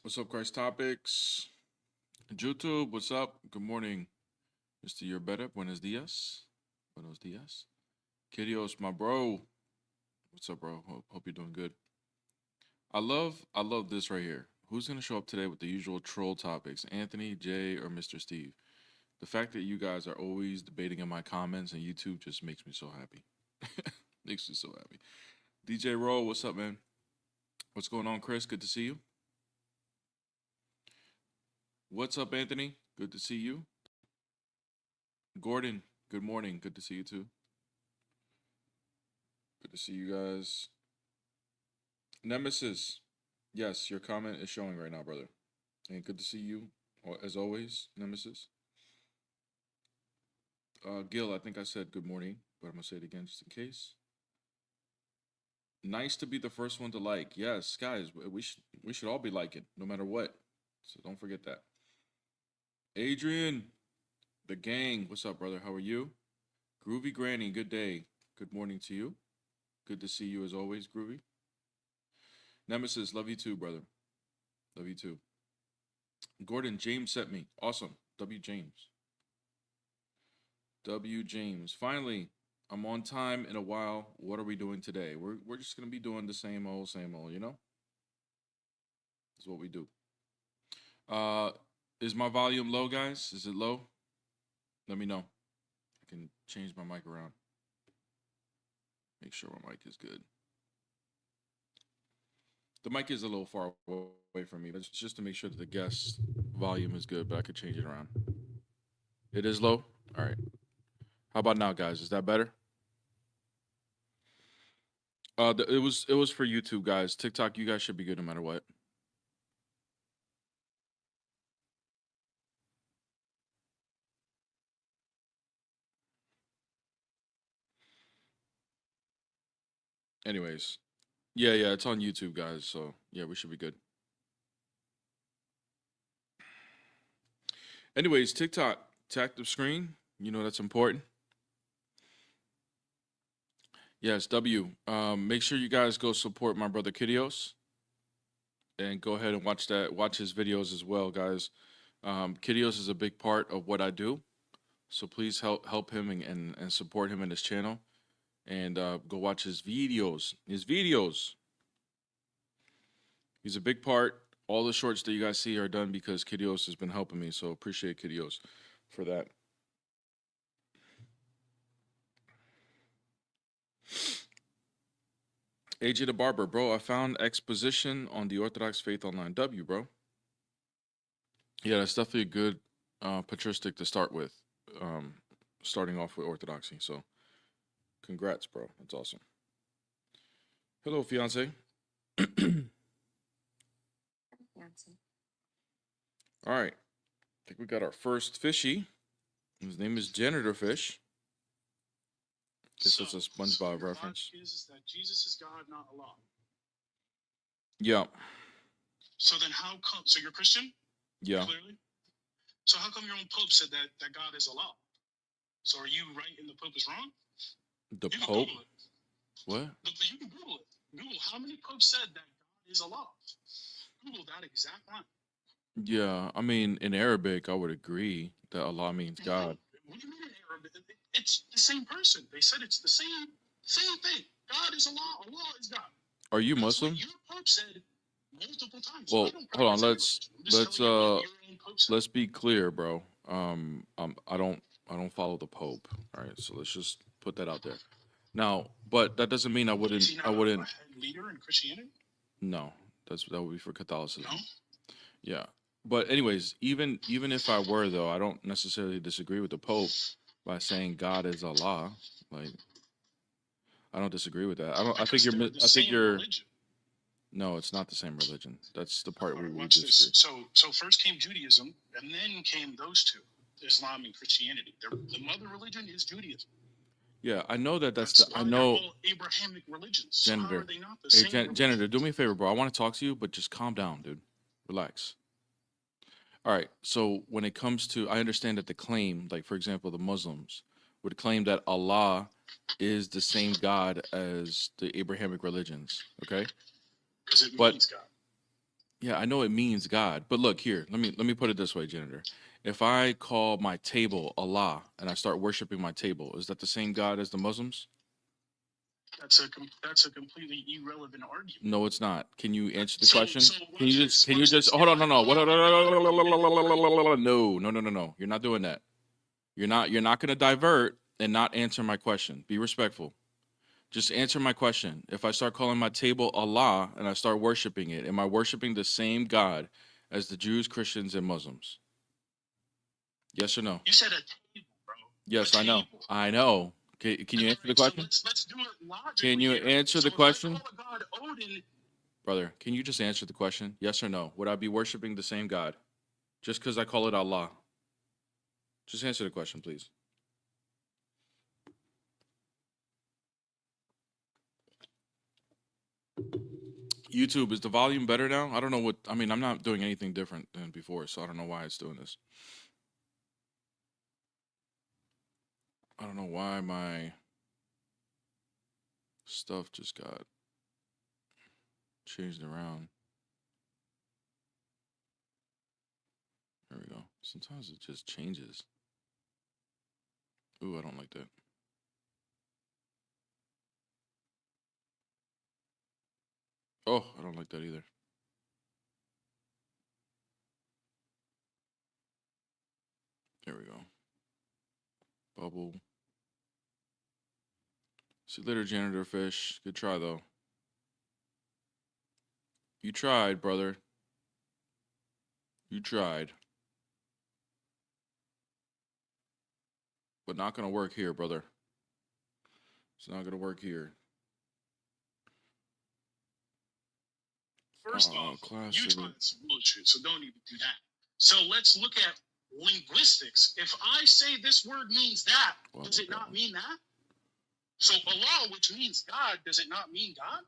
What's up, Christ Topics? YouTube, what's up? Good morning, Mr. You're Better. Buenos dias. Buenos dias. Kidios, my bro. What's up, bro? Hope you're doing good. I love this right here. Who's gonna show up today with the usual troll topics? Anthony, Jay, or Mr. Steve? The fact that you guys are always debating in my comments and YouTube just makes me so happy. Makes me so happy. DJ Roll, what's up, man? What's going on, Chris? Good to see you. What's up, Anthony? Good to see you. Gordon, good morning. Good to see you too. Good to see you guys. Nemesis, yes, your comment is showing right now, brother. And good to see you, as always, Nemesis. Gil, I think I said good morning, but I'm going to say it again just in case. Nice to be the first one to like. Yes, guys, we should all be liking, no matter what. So don't forget that. Adrian, the gang, what's up, brother? How are you? Groovy Granny, good day. Good morning to you. Good to see you as always, Groovy. Nemesis, love you too, brother. Love you too. Gordon, James sent me. Awesome. W. James. W. James. Finally, I'm on time in a while. What are we doing today? We're just going to be doing the same old, you know? That's what we do. Is my volume low, guys? Is it low? Let me know. I can change my mic around. Make sure my mic is good. The mic is a little far away from me, but it's just to make sure that the guest volume is good, but I could change it around. It is low? All right. How about now, guys? Is that better? It was for YouTube, guys. TikTok, you guys should be good no matter what. Anyways, yeah, it's on YouTube, guys. So yeah, we should be good. Anyways, TikTok, tap the screen. You know that's important. Yes, W. Make sure you guys go support my brother Kidios, and go ahead and watch his videos as well, guys. Kidios is a big part of what I do, so please help him and support him in his channel, and go watch his videos. He's a big part. All the shorts that you guys see are done because Kidios has been helping me, so appreciate Kidios for that. AJ the Barber, bro, I found exposition on the Orthodox Faith Online. W, bro. Yeah, that's definitely a good patristic to start with, starting off with Orthodoxy. So, congrats, bro. That's awesome. Hello, fiance. All right. I think we got our first fishy. His name is Janitor Fish. Guess it's a SpongeBob reference. Is that Jesus is God, not Allah? Yeah. So then how come, so you're Christian? Yeah. Clearly? So how come your own Pope said that God is Allah? So are you right and the Pope is wrong? The You can Pope? Google it. What? You can Google it. Google how many popes said that God is Allah. Google that exact line. Yeah, I mean, in Arabic, I would agree that Allah means God. What do you mean in Arabic? It's the same person. They said it's the same thing. God is Allah. Allah is God. Are you That's Muslim? what your Pope said multiple times. Well, hold on. Let's be clear, bro. I don't follow the Pope. All right, so let's just put that out there. Now, but that doesn't mean I wouldn't. A leader in Christianity? No, that would be for Catholicism. No? Yeah, but anyways, even if I were though, I don't necessarily disagree with the Pope by saying God is Allah. Like, I don't disagree with that. I think you're. Religion. No, it's not the same religion. That's the part where we disagree. So first came Judaism, and then came those two, Islam and Christianity. The mother religion is Judaism. Yeah, I know I know. All Abrahamic religions. Janitor, so how are they not the same Janitor, do me a favor, bro. I want to talk to you, but just calm down, dude. Relax. All right. So when it comes to, I understand that the claim, like for example, the Muslims would claim that Allah is the same God as the Abrahamic religions. Okay. Because it means God. Yeah, I know it means God, but look here. Let me put it this way, janitor. If I call my table Allah and I start worshiping my table, is that the same God as the Muslims? That's a completely irrelevant argument. No, it's not. Can you answer the So question? Can watch you this. can you Watch just this. hold If on? I No, call Allah, no. You're not doing that. You're not going to divert and not answer my question. Be respectful. Just answer my question. If I start calling my table Allah and I start worshiping it, am I worshiping the same God as the Jews, Christians, and Muslims? Yes or no? you said a table, bro. Yes, A I know. table. I know. Can you answer the question? So let's do it logically. Can you here. answer the So question? if I call a god Odin, Brother, can you just answer the question? Yes or no? Would I be worshiping the same God just because I call it Allah? Just answer the question, please. YouTube, is the volume better now? I don't know what, I mean, I'm not doing anything different than before, so I don't know why it's doing this. I don't know why my stuff just got changed around. There we go. Sometimes it just changes. Ooh, I don't like that. Oh, I don't like that either. There we go. Bubble. See you later, janitor fish. Good try, though. You tried, brother. You tried. But not gonna work here, brother. It's not gonna work here. first off, you trying some bullshit, so don't even do that. So let's look at linguistics. If I say this word means that, does it not mean that? So Allah, which means God, does it not mean God?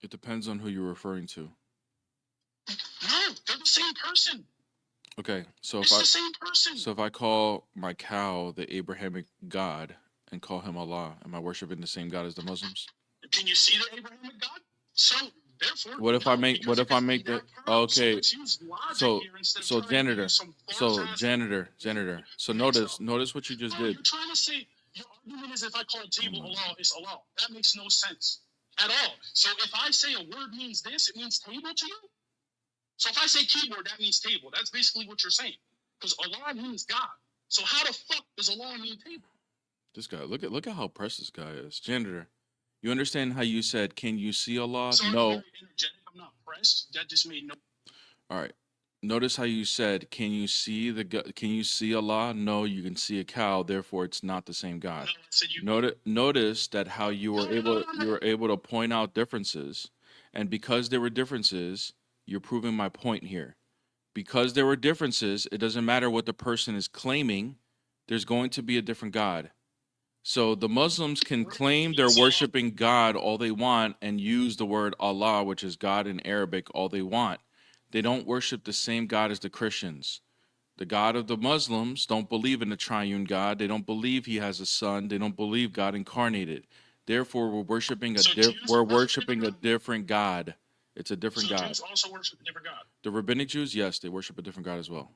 It depends on who you're referring to. No, they're the same person. Okay, so it's the same person. So if I call my cow the Abrahamic God and call him Allah, am I worshiping the same God as the Muslims? Can you see the Abrahamic God? So therefore, what if I make the okay? So janitor. So notice what you just did. You're trying to say your argument is if I call a table Allah, it's Allah. That makes no sense at all. So if I say a word means this, it means table to you. So if I say keyboard, that means table. That's basically what you're saying. Because Allah means God. So how the fuck does Allah mean table? This guy, look at how pressed this guy is. Janitor, you understand how you said, "Can you see Allah?" Sorry, no. I'm very energetic. I'm not pressed. That just made no. All right. Notice how you said, "Can you see Can you see Allah?" No, you can see a cow. Therefore, it's not the same God. No, I said you. Notice that how you were able to point out differences, and because there were differences, you're proving my point here. Because there were differences, it doesn't matter what the person is claiming. There's going to be a different God. So the Muslims can claim they're worshiping God all they want and use the word Allah, which is God in Arabic, all they want. They don't worship the same God as the Christians. The God of the Muslims don't believe in the triune God. They don't believe he has a son. They don't believe God incarnated. Therefore, we're worshiping a different God. It's a different God. Jews also worship a different God. The rabbinic Jews, yes, they worship a different God as well.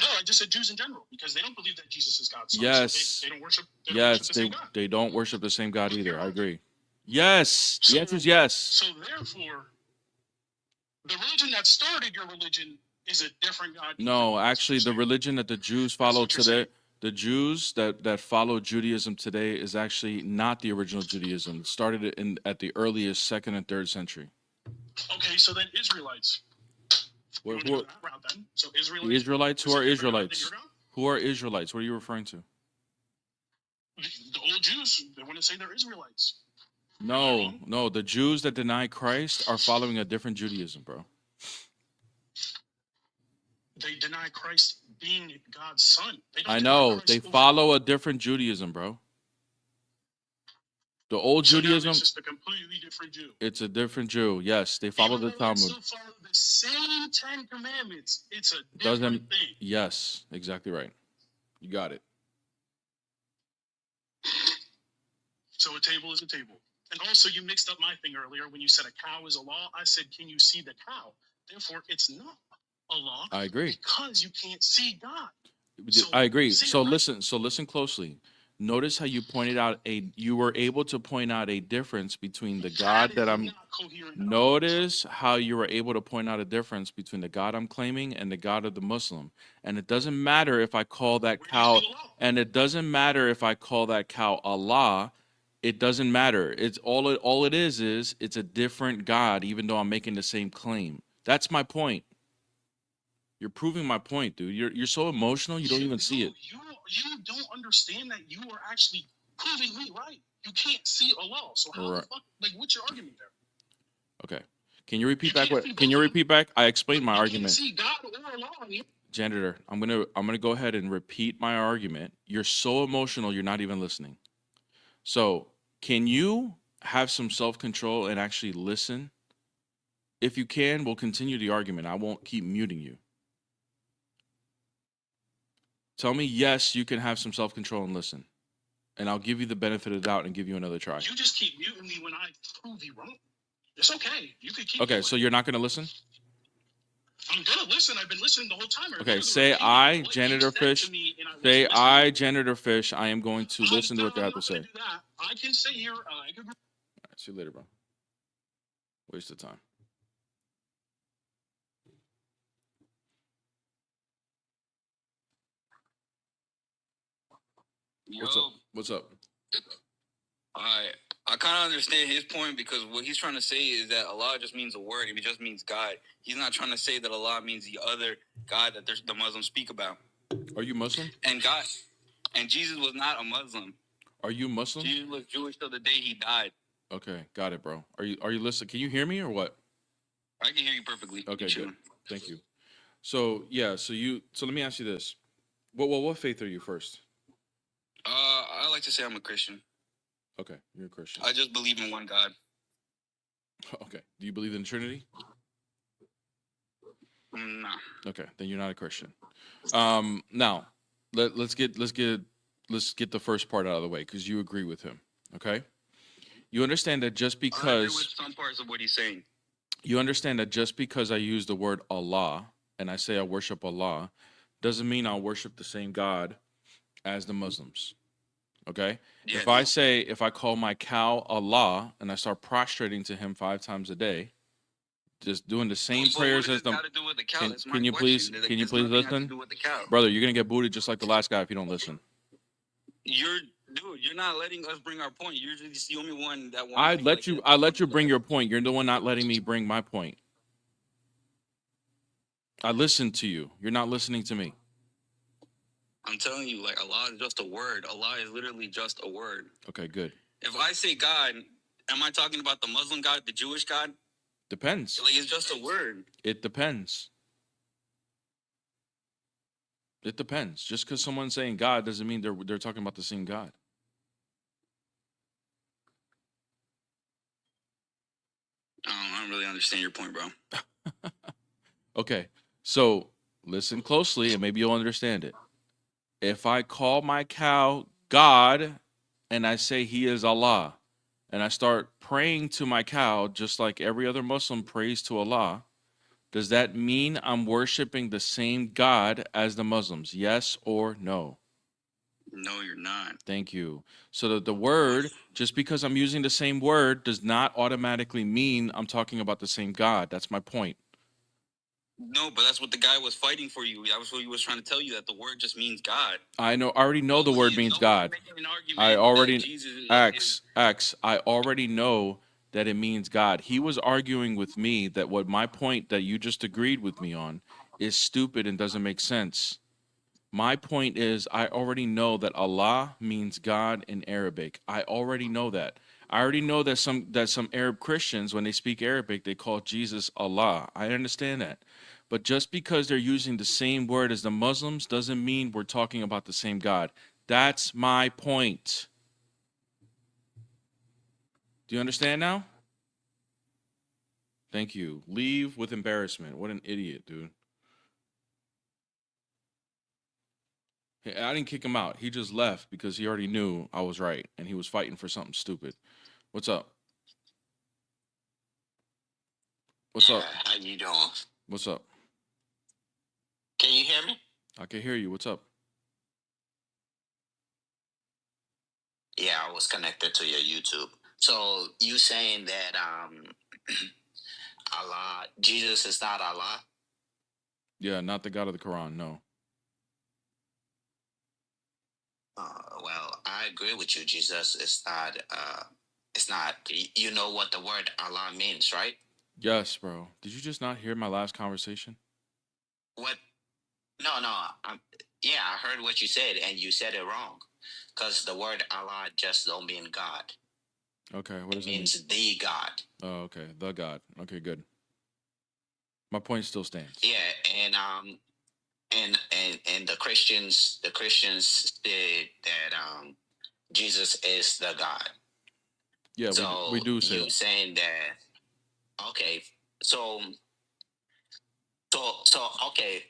No, I just said Jews in general because they don't believe that Jesus is God's son. Yes. So they don't worship. They don't worship the same God either. I agree. Yes. The answer is yes. So therefore, the religion that started your religion is a different God. No, actually, the religion that the Jews follow today, the Jews that follow Judaism today, is actually not the original Judaism. It started at the earliest 2nd and 3rd century. Okay, so then Israelites. So Israelites. The Israelites? Who are Israelites? Who are Israelites? What are you referring to? The old Jews. They want to say they're Israelites. No. The Jews that deny Christ are following a different Judaism, bro. They deny Christ being God's son. I know. They follow a different Judaism, bro. The old Judaism. It's just a completely different Jew. It's a different Jew. Yes, they follow the Talmud. They still follow the same 10 commandments. It's a different thing. Yes, exactly right. You got it. So a table is a table. And also, you mixed up my thing earlier when you said a cow is a law. I said, can you see the cow? Therefore, it's not Allah. I agree. Because you can't see God. I agree. say it So right. listen closely. Notice how you pointed out you were able to point out a difference between the God that I'm. not coherent at all. Notice how you were able to point out a difference between the God I'm claiming and the God of the Muslim. And it doesn't matter if I call that Where do you cow, see Allah? and it doesn't matter if I call that cow Allah. It doesn't matter. It's all it is it's a different God, even though I'm making the same claim. That's my point. You're proving my point, dude. You're so emotional, you don't even see it. You don't understand that you are actually proving me right. You can't see Allah. So how the fuck, like, what's your argument there? Okay. Can you repeat back what? Can you repeat back? I explained my argument. See God or Allah. Janitor, I'm gonna go ahead and repeat my argument. You're so emotional, you're not even listening. So, can you have some self-control and actually listen? If you can, we'll continue the argument. I won't keep muting you. Tell me yes, you can have some self-control and listen. And I'll give you the benefit of the doubt and give you another try. You just keep muting me when I prove you wrong. It's okay. You can keep Okay, so you're not going to listen? I'm going to listen. I've been listening the whole time. Okay, say I, Janitor Fish. Say I, Janitor Fish. I am going to listen to what you have to say. I can say here. I can... See you later, bro. Waste of time. What's up? I kind of understand his point because what he's trying to say is that Allah just means a word. It just means God. He's not trying to say that Allah means the other God that the Muslims speak about. Are you Muslim? And Jesus was not a Muslim. Are you Muslim? Jesus was Jewish till the day he died. Okay, got it, bro. Are you listening? Can you hear me or what? I can hear you perfectly. Okay, good. Thank you. So yeah, so let me ask you this. What faith are you first? I like to say I'm a Christian. Okay, you're a Christian. I just believe in one God. Okay. Do you believe in Trinity? No. Okay, then you're not a Christian. Now, let's get the first part out of the way because you agree with him. Okay. You understand that just because I agree with some parts of what he's saying. You understand that just because I use the word Allah and I say I worship Allah, doesn't mean I'll worship the same God as the Muslims. Okay? Yeah, if I call my cow Allah and I start prostrating to him 5 times a day, just doing the same prayers as them. Can you please listen? Brother, you're going to get booted just like the last guy if you don't listen. You're not letting us bring our point. You're just the only one that wants. I let you bring your point. You're the one not letting me bring my point. I listened to you. You're not listening to me. I'm telling you, like, Allah is just a word. Allah is literally just a word. Okay, good. If I say God, am I talking about the Muslim God, the Jewish God? Depends. Like, it's just a word. It depends. It depends. Just because someone's saying God doesn't mean they're talking about the same God. I don't really understand your point, bro. Okay, so listen closely and maybe you'll understand it. If I call my cow God and I say he is Allah and I start praying to my cow just like every other Muslim prays to Allah, does that mean I'm worshiping the same God as the Muslims? Yes or no? No, you're not. Thank you. So that the word, just because I'm using the same word, does not automatically mean I'm talking about the same God. That's my point. No, but that's what the guy was fighting for you. That was what he was trying to tell you, that the word just means God. I already know the word means God. I already know that it means God. He was arguing with me that what my point that you just agreed with me on is stupid and doesn't make sense. My point is I already know that Allah means God in Arabic. I already know that. I already know that some Arab Christians, when they speak Arabic, they call Jesus Allah. I understand that. But just because they're using the same word as the Muslims doesn't mean we're talking about the same God. That's my point. Do you understand now? Thank you. Leave with embarrassment. What an idiot, dude. Hey, I didn't kick him out. He just left because he already knew I was right and he was fighting for something stupid. What's up? What's up? How you doing? What's up? Can you hear me? I can hear you. What's up? Yeah, I was connected to your YouTube. So you saying that Allah, Jesus is not Allah? Yeah, not the God of the Quran. No. Well, I agree with you. Jesus is not. It's not. You know what the word Allah means, right? Yes, bro. Did you just not hear my last conversation? What? No. Yeah, I heard what you said, and you said it wrong. Because the word Allah just don't mean God. Okay, what does it mean? Means the God. Oh, okay, the God. Okay, good. My point still stands. Yeah, and the Christians said that Jesus is the God. Yeah, so we do say you that. saying that? Okay, so okay.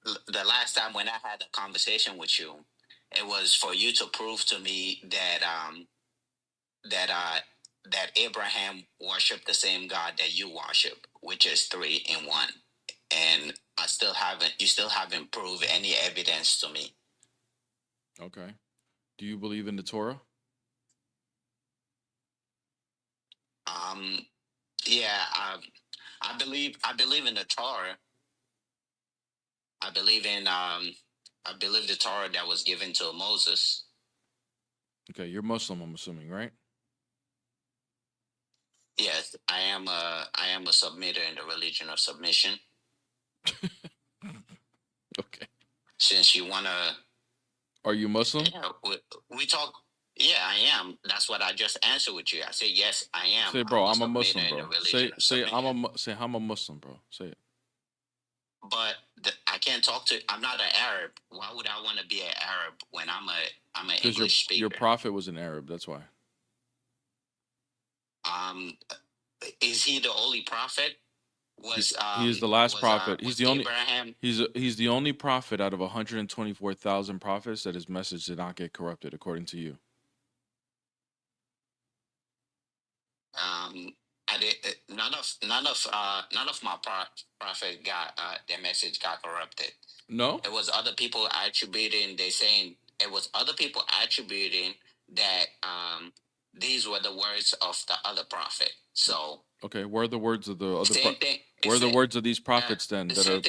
The last time when I had a conversation with you, it was for you to prove to me that Abraham worshipped the same God that you worship, which is 3 in 1. And you still haven't proved any evidence to me. Okay. Do you believe in the Torah? Yeah, I believe in the Torah. I believe the Torah that was given to Moses. Okay, you're Muslim, I'm assuming, right? Yes, I am a submitter in the religion of submission. Okay. Since you wanna, Are you Muslim? yeah, we talk. Yeah, I am. That's what I just answered with you. I said yes, I am. Say, bro, I'm a submitter Muslim, in the bro. religion of Say submission. I'm a Muslim, bro. Say it. But I can't talk to. I'm not an Arab. Why would I want to be an Arab when I'm an English speaker? Your prophet was an Arab. That's why. Is he the only prophet? He is the last prophet. He's the only. Abraham? He's the only prophet out of 124,000 prophets that his message did not get corrupted, according to you. None of my prophet got their message got corrupted. No, it was other people attributing. They saying it was other people attributing that these were the words of the other prophet. So okay, where are the words of the other? Where are the words of these prophets then? That are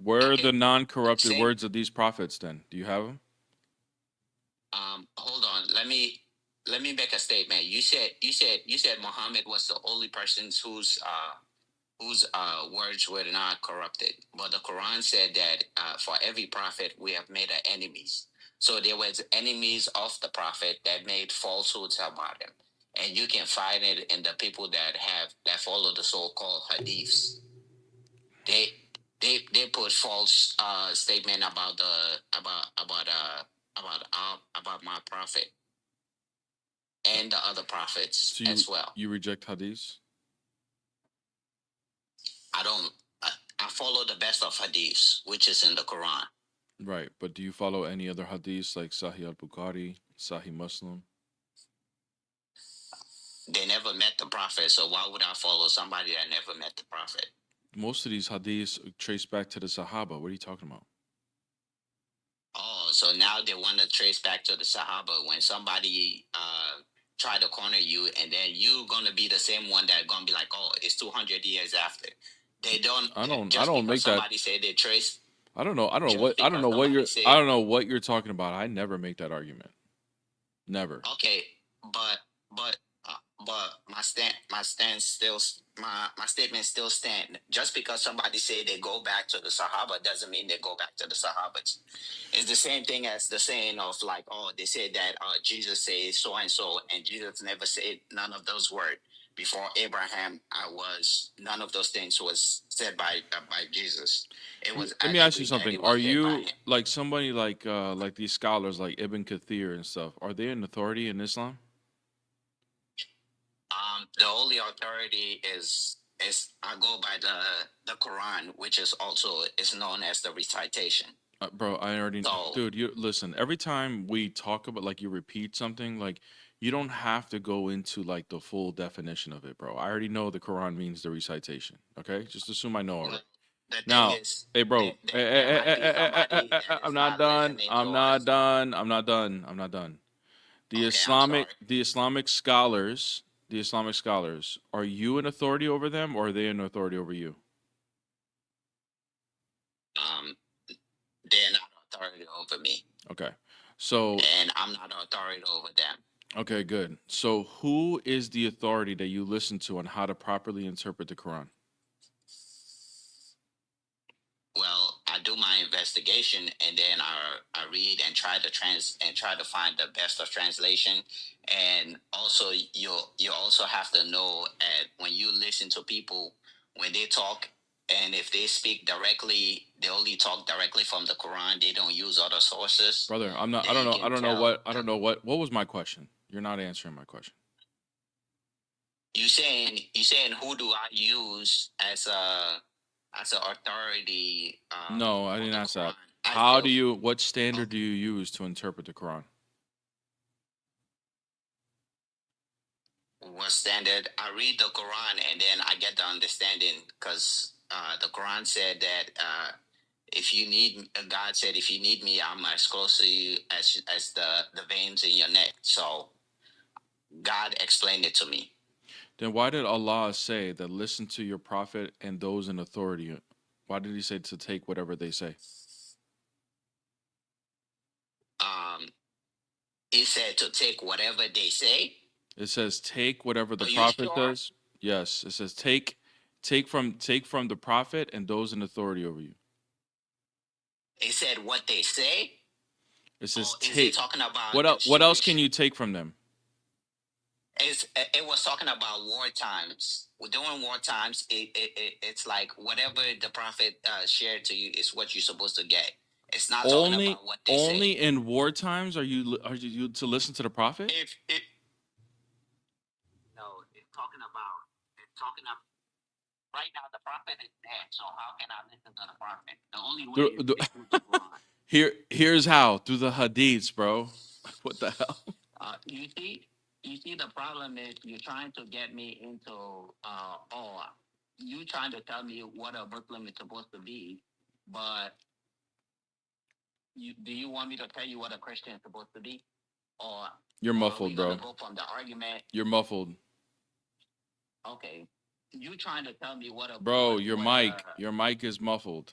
where are the non-corrupted words of these prophets then? Do you have them? Hold on. Let me make a statement. You said Muhammad was the only person whose words were not corrupted. But the Quran said that for every prophet we have made enemies. So there was enemies of the prophet that made falsehoods about him, and you can find it in the people that follow the so-called hadiths. They put false statement about my prophet and the other prophets as well. You reject hadiths? I don't. I follow the best of hadiths, which is in the Quran. Right, but do you follow any other hadiths like Sahih al-Bukhari, Sahih Muslim? They never met the prophet, so why would I follow somebody that never met the prophet? Most of these hadiths trace back to the Sahaba. What are you talking about? Oh, so now they want to trace back to the Sahaba. When somebody try to corner you, and then you're gonna be the same one that's gonna be like, oh, it's 200 years after. They don't. I don't make somebody that. Say they trace. I don't know what you're talking about. I never make that argument. Never. Okay, but my statement still stand. Just because somebody say they go back to the Sahaba doesn't mean they go back to the Sahabas. It's the same thing as the saying of like, oh, they said that Jesus says so and so, and Jesus never said none of those words. Before Abraham, none of those things was said by Jesus. It was. Let me ask you something. Are you like somebody like these scholars like Ibn Kathir and stuff? Are they an authority in Islam? The only authority is I go by the Quran, which is known as the recitation. Bro, I already know. Dude, you listen. Every time we talk about like you repeat something, like you don't have to go into like the full definition of it, bro. I already know the Quran means the recitation. Okay, just assume I know already. The Now, thing is, hey, bro. there might be somebody that I'm is not not done. listening I'm to not us. done. I'm not done. I'm not done. The Okay, I'm sorry. Islamic scholars, are you an authority over them, or are they an authority over you? Um, they're not authority over me, Okay. So, and I'm not authority over them. okay, good. So, who is the authority that you listen to on how to properly interpret the Quran? Well, I do my investigation, and then I read and try to find the best of translation. And also, you also have to know at when you listen to people when they talk, and if they speak directly, they only talk directly from the Quran. They don't use other sources. Brother, I'm not. I Then don't you know. can I don't know tell. what. I don't know what. What was my question? You're not answering my question. You saying who do I use as an authority? No, I On didn't the ask that. Quran? I How feel. do you? What standard do you use to interpret the Quran? What standard? I read the Quran and then I get the understanding because the Quran said that if you need, God said, if you need me, I'm as close to you as the veins in your neck. So God explained it to me. Then why did Allah say that listen to your prophet and those in authority? Why did He say to take whatever they say? He said to take whatever they say. It says take whatever the Are you prophet sure? says. Yes, it says take from the prophet and those in authority over you. It said what they say. It says Or is it take. talking about What else can distribution? you take from them? It was talking about war times. During war times, it's like whatever the prophet shared to you is what you're supposed to get. It's not talking about what they say. Only in war times are you to listen to the prophet? If no, it's talking about right now the prophet is dead. So how can I listen to the prophet? The only way is through the Quran. Here's how, through the hadiths, bro. What the hell? You see, the problem is you're trying to get me into you trying to tell me what a Muslim is supposed to be, but do you want me to tell you what a Christian is supposed to be, or You're muffled, are we bro. gonna go from the argument? You're muffled. Okay, you trying to tell me what a bro? Your mic is muffled.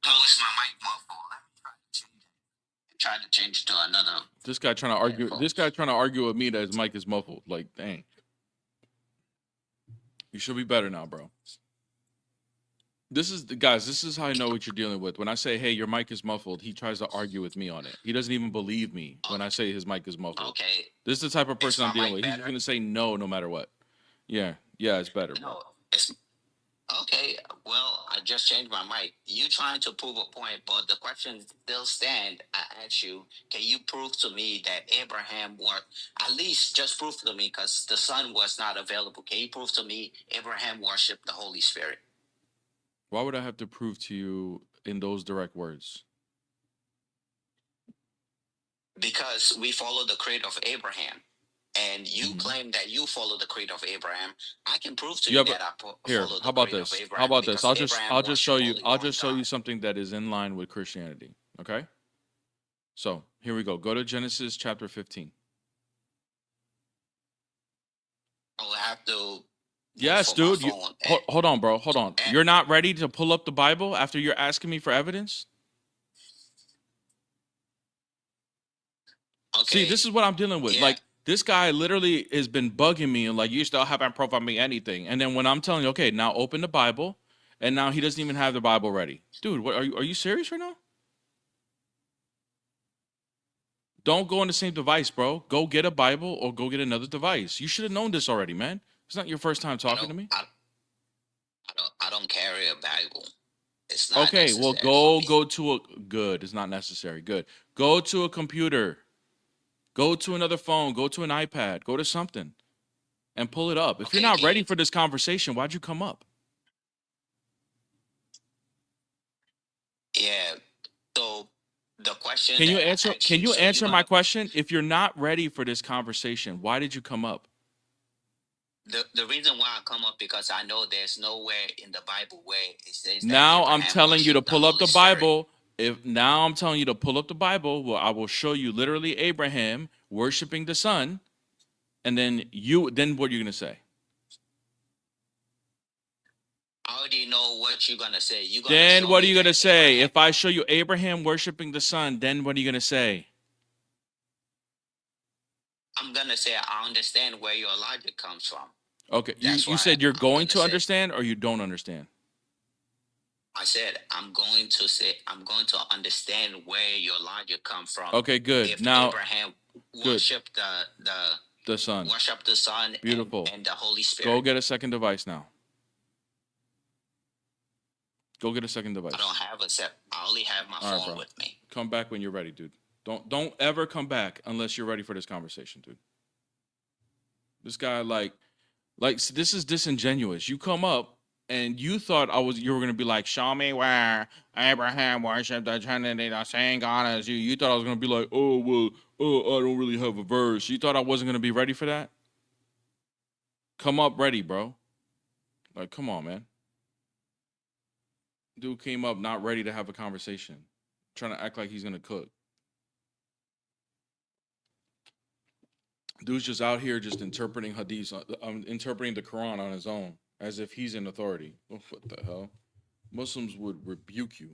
How is my mic muffled? Let me try to change to another. This guy trying to argue. This guy trying to argue with me that his mic is muffled. Like, dang. You should be better now, bro. This is how I know what you're dealing with. When I say, hey, your mic is muffled, he tries to argue with me on it. He doesn't even believe me when I say his mic is muffled. Okay. This is the type of person I'm dealing with. He's going to say no matter what. Yeah, it's better, bro. No, it's okay. Well, I just changed my mic. You trying to prove a point, but the question still stand. I ask you, can you prove to me that Abraham at least just prove to me, because the son was not available. Can you prove to me Abraham worshipped the Holy Spirit? Why would I have to prove to you in those direct words? Because we follow the creed of Abraham. And you claim that you follow the creed of Abraham. I can prove to you that I follow the creed of Abraham. How about this? I'll just show you something that is in line with Christianity. Okay? So here we go. Go to Genesis chapter 15. I'll have to. Yes, dude. Hold on, bro. Hold on. You're not ready to pull up the Bible after you're asking me for evidence? Okay. See, this is what I'm dealing with. Yeah. Like, this guy literally has been bugging me and like, you still haven't proven me anything. And then when I'm telling you, okay, now open the Bible, and now he doesn't even have the Bible ready. Dude, what are you serious right now? Don't go on the same device, bro. Go get a Bible or go get another device. You should have known this already, man. It's not your first time talking to me. I don't carry a Bible. It's not okay. Well, go to a good. It's not necessary. Good. Go to a computer. Go to another phone. Go to an iPad. Go to something, and pull it up. If you're not ready for this conversation, why'd you come up? Yeah. So the question. Can you answer? Can you answer my question? If you're not ready for this conversation, why did you come up? The reason why I come up because I know there's nowhere in the Bible where it says that Now I'm Abraham telling you to worshiped the pull up Holy the Spirit. Bible. If now I'm telling you to pull up the Bible, well, I will show you literally Abraham worshiping the Son, and then what are you gonna say? I already know what you're gonna say. You're gonna Then show what are me you gonna that say? Abraham. If I show you Abraham worshiping the Son, then what are you gonna say? I'm gonna say I understand where your logic comes from. Okay, That's you why said you're I'm going gonna to say. understand or you don't understand? I said I'm going to understand where your logic comes from. Okay, good. If Now, Abraham good. worshipped The Son. worship the Son Beautiful. and the Holy Spirit. Go get a second device now. Go get a second device. I don't have a set. I only have my All right, phone bro. with me. Come back when you're ready, dude. Don't ever come back unless you're ready for this conversation, dude. This guy like this is disingenuous. You come up and you thought you were gonna be like, show me where Abraham worshipped the Trinity, the same God as you. You thought I was gonna be like, oh well, I don't really have a verse. You thought I wasn't gonna be ready for that? Come up ready, bro. Like, come on, man. Dude came up not ready to have a conversation, trying to act like he's gonna cook. Dude's just out here just interpreting hadiths, interpreting the Quran on his own, as if he's in authority. Oh, what the hell? Muslims would rebuke you.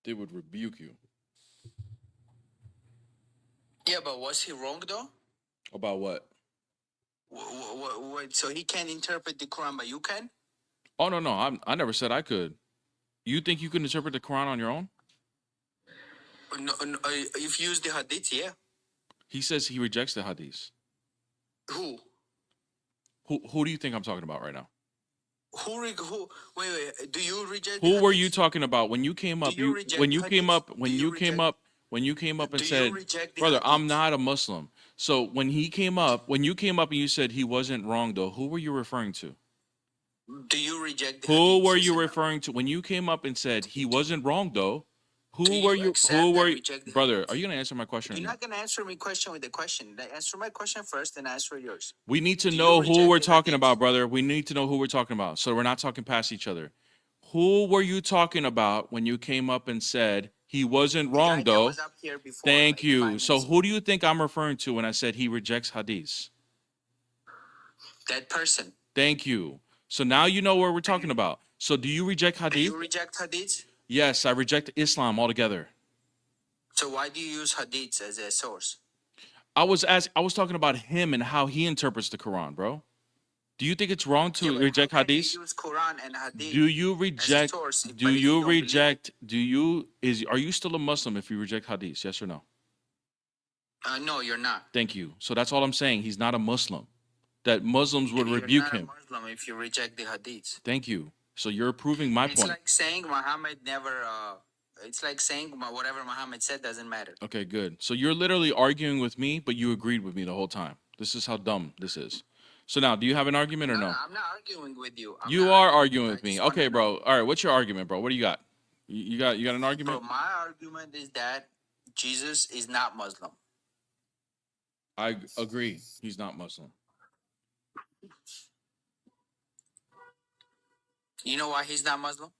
They would rebuke you. Yeah, but was he wrong though? About what? So he can't interpret the Quran, but you can? Oh, no. I never said I could. You think you can interpret the Quran on your own? No, if you use the hadith, yeah. He says he rejects the hadiths. Who? Who do you think I'm talking about right now? Wait. Do you reject? Who were you talking about when you came up? When you came up and said, "Brother, I'm not a Muslim." So when you came up and you said he wasn't wrong, though, who were you referring to? Do you reject? Who were you referring to when you came up and said he wasn't wrong, though? Who were you? Brother, are you gonna answer my question? You're not gonna answer my question with the question. Answer my question first, then answer yours. We need to know who we're talking about, brother. We need to know who we're talking about, so we're not talking past each other. Who were you talking about when you came up and said he wasn't wrong, though? Thank you. So who do you think I'm referring to when I said he rejects hadiths? That person. Thank you. So now you know what we're talking about. So do you reject hadith? Do you reject hadiths? Yes, I reject Islam altogether. So why do you use hadiths as a source? I was talking about him and how he interprets the Quran, bro. Do you think it's wrong to reject hadiths? Use Quran and hadith do you reject? source, do you reject? Are you still a Muslim if you reject hadiths? Yes or no? No, you're not. Thank you. So that's all I'm saying. He's not a Muslim. That Muslims would rebuke him. You're not a Muslim if you reject the hadiths. Thank you. So you're proving my point. It's like saying Muhammad never. It's like saying whatever Muhammad said doesn't matter. Okay, good. So you're literally arguing with me, but you agreed with me the whole time. This is how dumb this is. So now, do you have an argument or no? I'm not arguing with you. You are arguing with me. Okay, bro. All right, what's your argument, bro? What do you got? You got an argument? Bro, my argument is that Jesus is not Muslim. I agree. He's not Muslim. You know why he's not Muslim?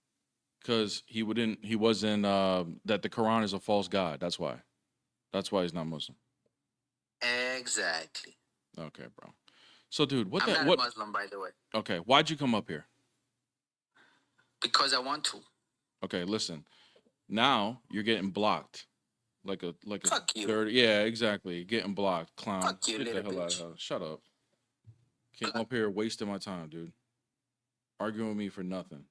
Because he wasn't that the Quran is a false god. That's why he's not Muslim. Exactly. Okay, bro. So, dude, I'm not a Muslim, by the way. Okay, why'd you come up here? Because I want to. Okay, listen. Now you're getting blocked, like a Fuck you. dirty. Yeah, exactly. Getting blocked, clown. Fuck you, Get the hell out of here. Shut up. Came up here wasting my time, dude. Arguing with me for nothing.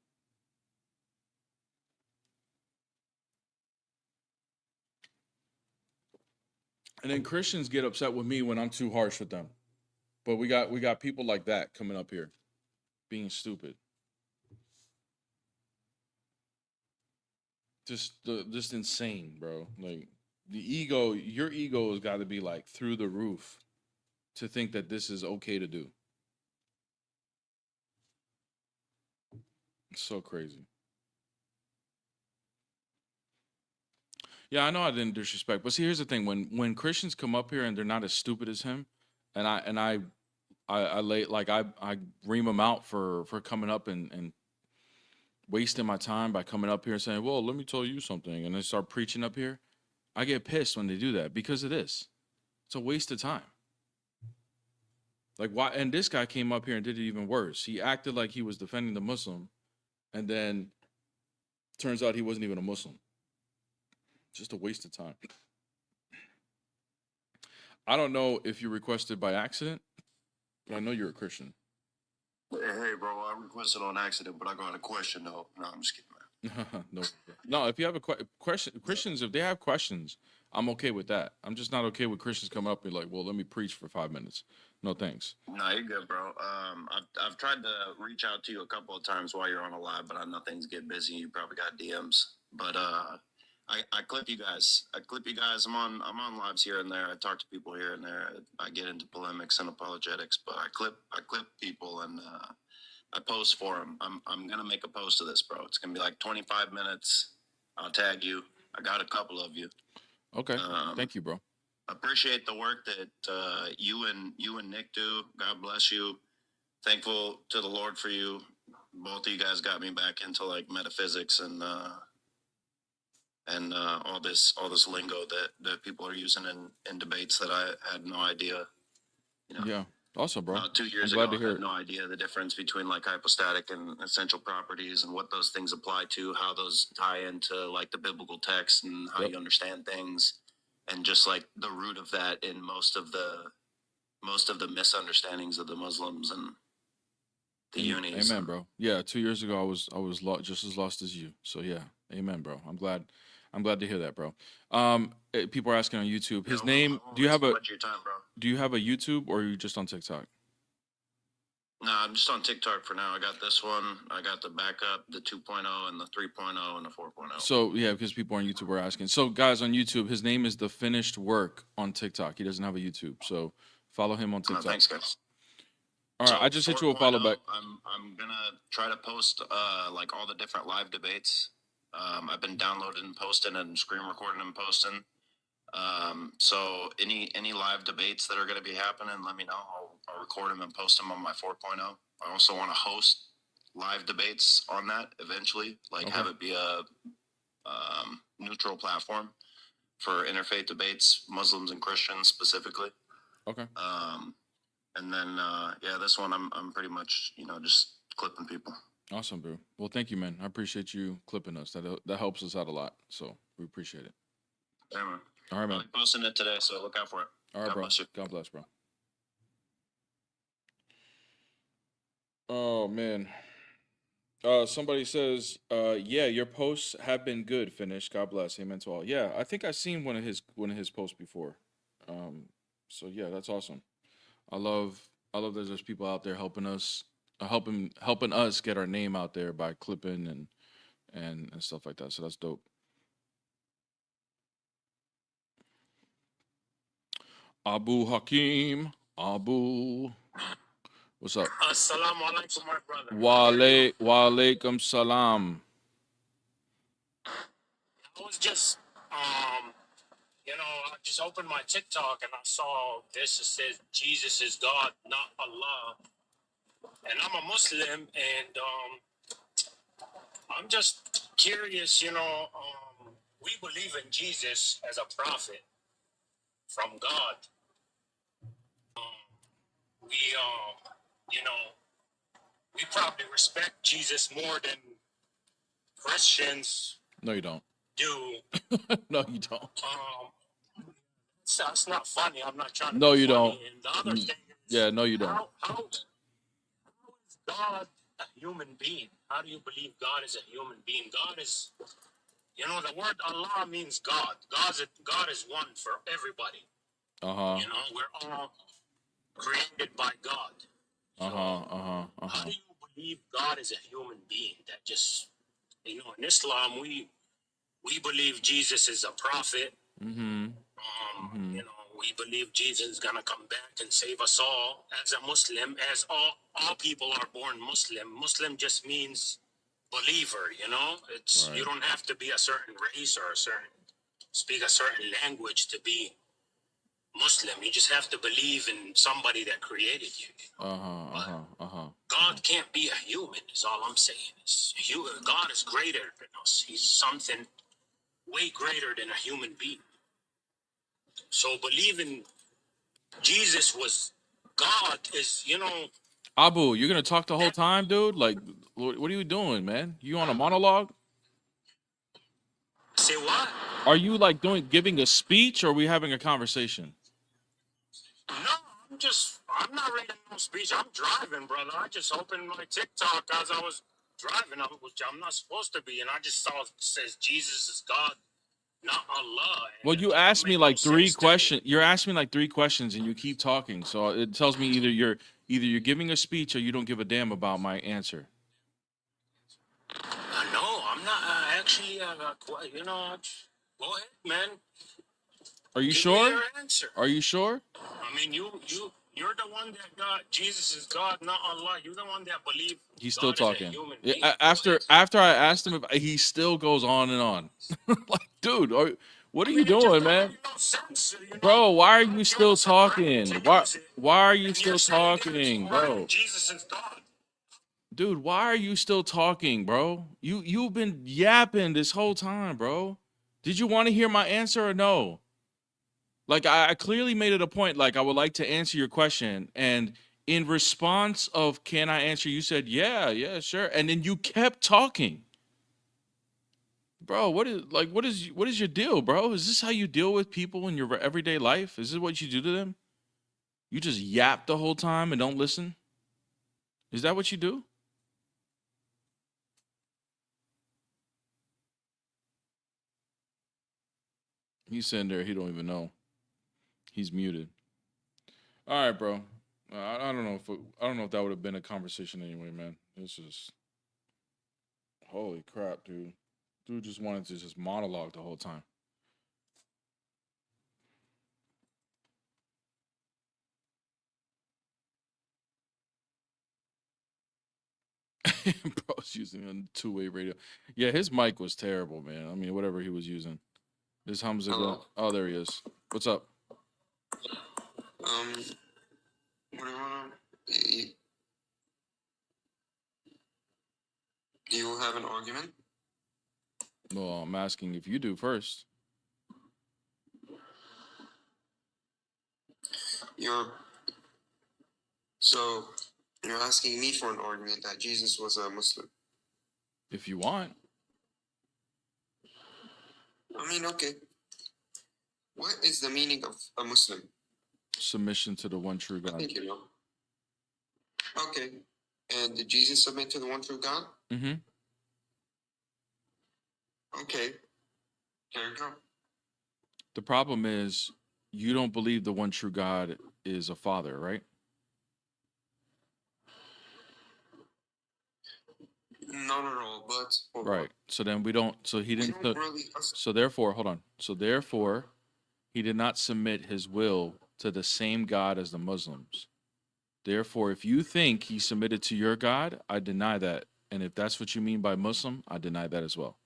And then Christians get upset with me when I'm too harsh with them. But we got people like that coming up here, being stupid. Just insane, bro. Like your ego has got to be like through the roof to think that this is okay to do. It's so crazy. Yeah, I know I didn't disrespect, but see, here's the thing: when Christians come up here and they're not as stupid as him, and I ream them out for coming up and wasting my time by coming up here and saying, well, let me tell you something, and they start preaching up here. I get pissed when they do that because it is. It's a waste of time. Like, why? And this guy came up here and did it even worse. He acted like he was defending the Muslim, and then turns out he wasn't even a Muslim. Just a waste of time. I don't know if you requested by accident, but I know you're a Christian. Hey, bro, I requested on accident, but I got a question, though. No, I'm just kidding, man. No, if you have a question, Christians, if they have questions, I'm okay with that. I'm just not okay with Christians coming up and be like, well, let me preach for 5 minutes. No, thanks. No, you're good, bro. I've tried to reach out to you a couple of times while you're on a live, but I know things get busy. You probably got DMs, but I clip you guys. I'm on lives here and there. I talk to people here and there. I get into polemics and apologetics, but I clip people and I post for them. I'm gonna make a post of this, bro. It's gonna be like 25 minutes. I'll tag you. I got a couple of you. Okay. Thank you, bro. Appreciate the work that you and Nick do. God bless you. Thankful to the Lord for you. Both of you guys got me back into like metaphysics and all this lingo that people are using in debates that I had no idea. You know. Yeah. Also, bro. 2 years ago, I had no idea the difference between like hypostatic and essential properties and what those things apply to, how those tie into like the biblical text and how you understand things, and just like the root of that in most of the misunderstandings of the Muslims and the unis. Amen, bro. Yeah, 2 years ago I was just as lost as you. So yeah, amen, bro. I'm glad to hear that, bro. People are asking on YouTube. His name. Do you have a YouTube, or are you just on TikTok? No, I'm just on TikTok for now. I got this one. I got the backup, the 2.0 and the 3.0 and the 4.0. So yeah, because people on YouTube are asking. So guys on YouTube, his name is The Finished Work on TikTok. He doesn't have a YouTube, so follow him on TikTok. Thanks, guys. All right, I just hit you a follow back. I'm gonna try to post like all the different live debates. I've been downloading and posting and screen recording and posting. So any live debates that are going to be happening, let me know. I'll record them and post them on my 4.0. I also want to host live debates on that eventually, have it be a neutral platform for interfaith debates, Muslims and Christians specifically. Okay. And then this one I'm pretty much just clipping people. Awesome, bro. Well, thank you, man. I appreciate you clipping us. That helps us out a lot. So we appreciate it. Yeah, man. All right, man. I'll be posting it today, so look out for it. All right, God bro. Bless you. God bless, bro. Oh man. Somebody says, yeah, your posts have been good. Finish. God bless. Amen to all. Yeah, I think I've seen one of his posts before. So yeah, that's awesome. I love that there's people out there helping us, helping us get our name out there by clipping and stuff like that. So that's dope. Abu Hakim, what's up? Assalamu alaikum, my brother. Wa alaikum salam. I was just, I just opened my TikTok and I saw this. It says Jesus is God, not Allah. And I'm a Muslim, and I'm just curious. We believe in Jesus as a prophet from God. We probably respect Jesus more than Christians. No, you don't. Do. No, you don't. It's not funny. I'm not trying to. No, be you funny. don't. And the other thing is, yeah, no, you don't. How is God a human being? How do you believe God is a human being? God is, the word Allah means God. God is one for everybody. We're all created by God. So, how do you believe God is a human being? That just, in Islam, we believe Jesus is a prophet. We believe Jesus is gonna come back and save us all. As a Muslim, as all people are born Muslim. Muslim just means believer. It's right. You don't have to be a certain race or speak a certain language to be Muslim. You just have to believe in somebody that created you. God can't be a human, is all I'm saying. God is greater than us. He's something way greater than a human being. So believing Jesus was God is, Abu, you're gonna talk the whole time, dude? Like, what are you doing, man? You on a monologue? say what? Are you like giving a speech, or are we having a conversation? No, I'm not reading no speech. I'm driving, brother. I just opened my TikTok as I was driving, which I'm not supposed to be, and I just saw it says Jesus is God, not Allah. Well, you asked me like three questions. You're asking me like three questions, and you keep talking. So it tells me either you're giving a speech or you don't give a damn about my answer. No, I'm not. Actually, go ahead, man. Are you Give sure? me your answer. Are you sure? I mean, you're the one that Jesus is God, not Allah. You're the one that believe He's still God is a talking. human being. After I asked him, if he still goes on and on. Like, dude, what are you It just doing, don't man? make no sense, Bro, why are you You're still so quick talking? to Why use it, are you and still you're saying that it's talking, hard bro? and Jesus is God. Dude, why are you still talking, bro? You've been yapping this whole time, bro. Did you want to hear my answer or no? Like, I clearly made it a point, like, I would like to answer your question. And in response of, can I answer, you said, yeah, sure. And then you kept talking. Bro, what is your deal, bro? Is this how you deal with people in your everyday life? Is this what you do to them? You just yap the whole time and don't listen? Is that what you do? He's sitting there, he don't even know. He's muted. All right, bro. I don't know if that would have been a conversation anyway, man. It's just holy crap, dude. Dude just wanted to just monologue the whole time. Bro's using a two-way radio. Yeah, his mic was terrible, man. I mean, whatever he was using. This Hamza go. Oh, there he is. What's up? What do you want to... You have an argument? Well, I'm asking if you do first. So you're asking me for an argument that Jesus was a Muslim? If you want. I mean, okay. What is the meaning of a Muslim? Submission to the one true God. I think you know. Okay. And did Jesus submit to the one true God? Mm-hmm. Okay. There you go. The problem is you don't believe the one true God is a father, right? Not at all, but... Right. So then we don't, so he didn't, really... so therefore, hold on. So therefore, he did not submit his will to the same God as the Muslims. Therefore, if you think he submitted to your God, I deny that. And if that's what you mean by Muslim, I deny that as well.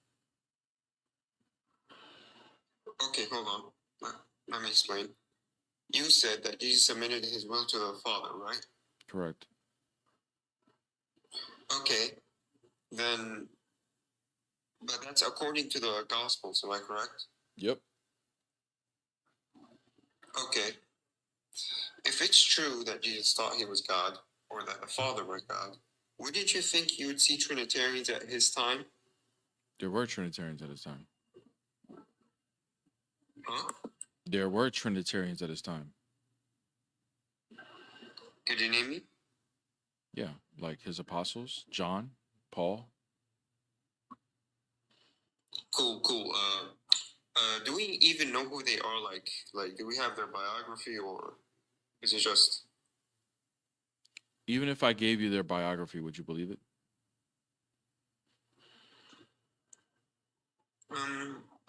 Okay, hold on. Let me explain. You said that Jesus submitted his will to the Father, right? Correct. Okay. Then, but that's according to the Gospels, am I correct? Yep. Okay. If it's true that Jesus thought he was God, or that the Father was God, wouldn't you think you would see Trinitarians at his time? There were Trinitarians at his time. Huh? There were Trinitarians at his time. Could you name me? Yeah, like his apostles, John, Paul. Cool. Do we even know who they are? Like, do we have their biography, or is it just... Even if I gave you their biography, would you believe it?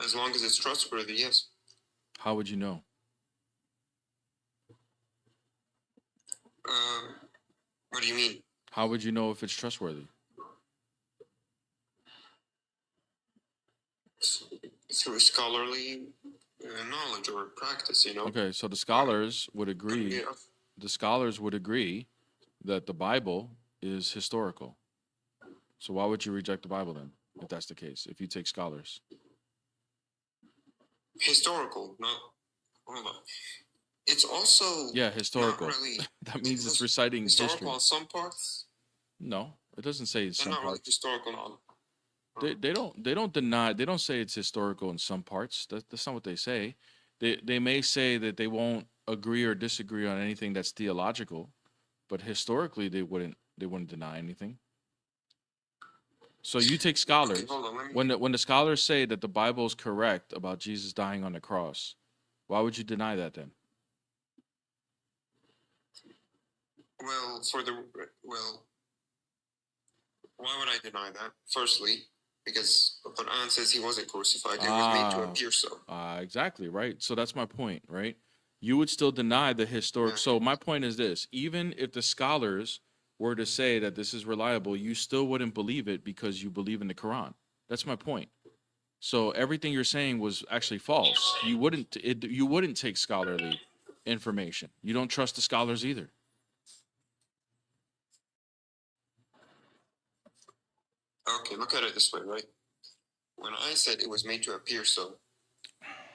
As long as it's trustworthy, yes. How would you know? What do you mean? How would you know if it's trustworthy? Through scholarly knowledge or practice, you know. Okay, so the scholars would agree. Yeah. The scholars would agree that the Bible is historical. So why would you reject the Bible then, if that's the case? If you take scholars, Historical, no. Hold on. It's also yeah, historical. not really That means it's reciting historical history. on some parts. No, it doesn't say They're some not really parts. historical on. They don't deny, they don't say it's historical in some parts. That's not what they say. They may say that they won't agree or disagree on anything that's theological, but historically they wouldn't deny anything. So you take Okay, scholars, hold on. Let me. when the scholars say that the Bible is correct about Jesus dying on the cross, why would you deny that then? Well, why would I deny that? Firstly, because the Quran says he wasn't crucified; it was made to appear so. Exactly, right? So that's my point, right? You would still deny the historic. Yeah. So my point is this: even if the scholars were to say that this is reliable, you still wouldn't believe it because you believe in the Quran. That's my point. So everything you're saying was actually false. You wouldn't take scholarly information. You don't trust the scholars either. Okay, look at it this way, right? When I said it was made to appear so,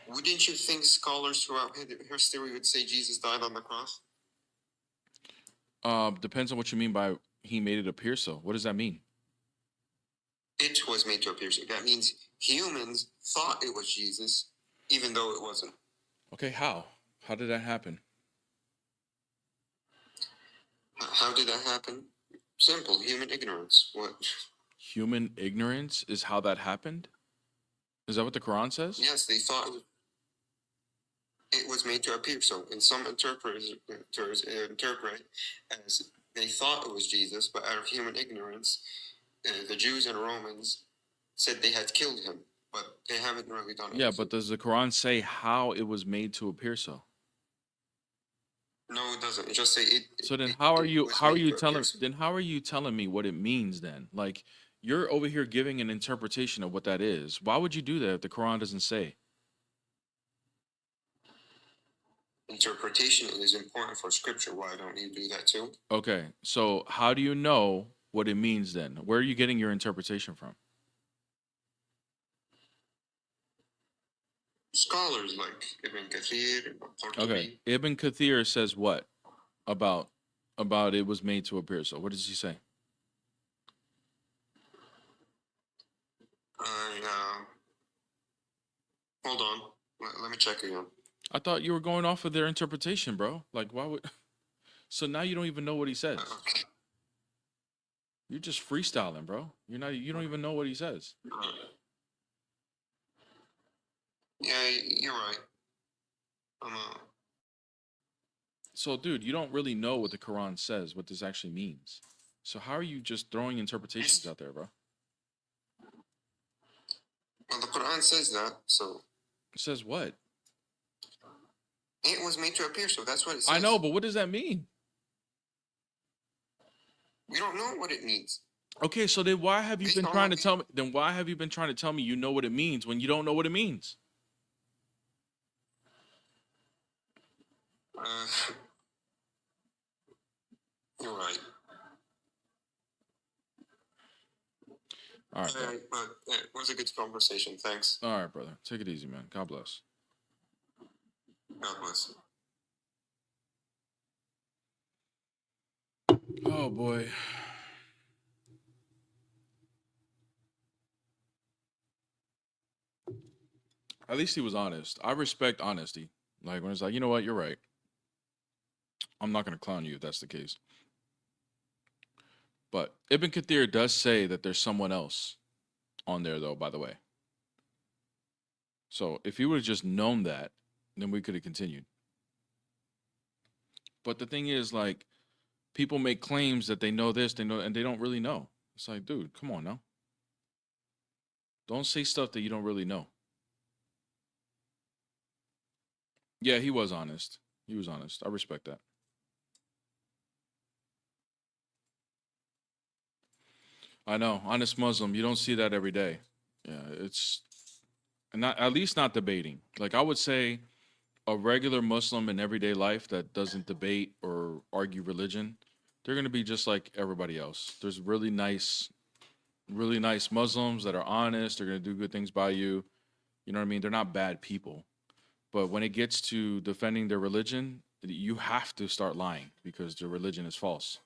wouldn't you think scholars throughout history would say Jesus died on the cross? Depends on what you mean by he made it appear so. What does that mean? It was made to appear so. That means humans thought it was Jesus, even though it wasn't. Okay, how? How did that happen? How did that happen? Simple, human ignorance. What? Human ignorance is how that happened? Is that what the Quran says? Yes, they thought it was made to appear so. And some interpreters interpret as they thought it was Jesus, but out of human ignorance, the Jews and Romans said they had killed him, but they haven't really done it. Yeah, but does the Quran say how it was made to appear so? No, it doesn't. It just say it. So then it- how are it you was how are made you to appear telling so. then how are you telling me what it means then? Like you're over here giving an interpretation of what that is. Why would you do that if the Quran doesn't say? Interpretation is important for scripture. Why don't you do that too? Okay, so how do you know what it means then? Where are you getting your interpretation from? Scholars like Ibn Kathir and Qurtubi. Okay, Ibn Kathir says what about it was made to appear so? What does he say? Hold on. Let me check again. I thought you were going off of their interpretation, bro. Like why would So now you don't even know what he says. Okay. You're just freestyling, bro. You don't even know what he says. Yeah, you're right. So, dude, you don't really know what the Quran says, what this actually means. So, how are you just throwing interpretations out there, bro? Well, the Quran says that, so It says what? it was made to appear so. That's what it says. I know, but what does that mean? We don't know what it means. Okay, so then why have you been trying to tell me? Then why have you been trying to tell me you know what it means when you don't know what it means? You're right. All right, bro. But it was a good conversation. Thanks. All right, brother. Take it easy, man. God bless. God bless. Oh boy. At least he was honest. I respect honesty. Like when it's like, you know what, you're right. I'm not gonna clown you if that's the case. But Ibn Kathir does say that there's someone else on there, though, by the way. So if he would have just known that, then we could have continued. But the thing is, like, people make claims that they know this, they know, and they don't really know. It's like, dude, come on now. Don't say stuff that you don't really know. Yeah, he was honest. He was honest. I respect that. I know, honest Muslim. You don't see that every day. Yeah, it's and not at least not debating. Like I would say, a regular Muslim in everyday life that doesn't debate or argue religion, they're gonna be just like everybody else. There's really nice Muslims that are honest. They're gonna do good things by you. You know what I mean? They're not bad people. But when it gets to defending their religion, you have to start lying because their religion is false.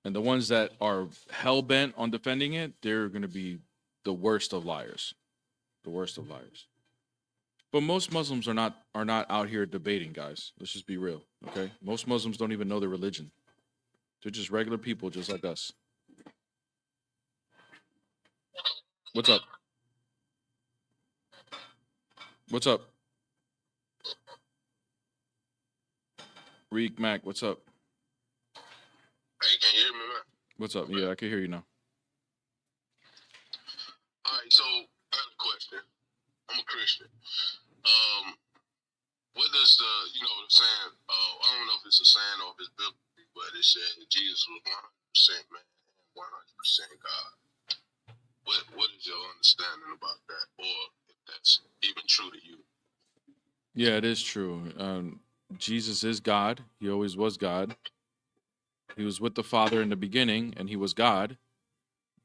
And the ones that are hell bent on defending it, they're going to be the worst of liars. The worst of liars. But most Muslims are not out here debating, guys. Let's just be real, okay? Most Muslims don't even know their religion. They're just regular people just like us. What's up? What's up? Reek Mac, what's up? Hey, can you hear me, man? What's up? Yeah, I can hear you now. All right, so I got a question. I'm a Christian. What does the saying? I don't know if it's a saying or if it's biblical, but it said Jesus was 100% man and 100% God. What is your understanding about that, or if that's even true to you? Yeah, it is true. Jesus is God. He always was God. He was with the Father in the beginning, and he was God.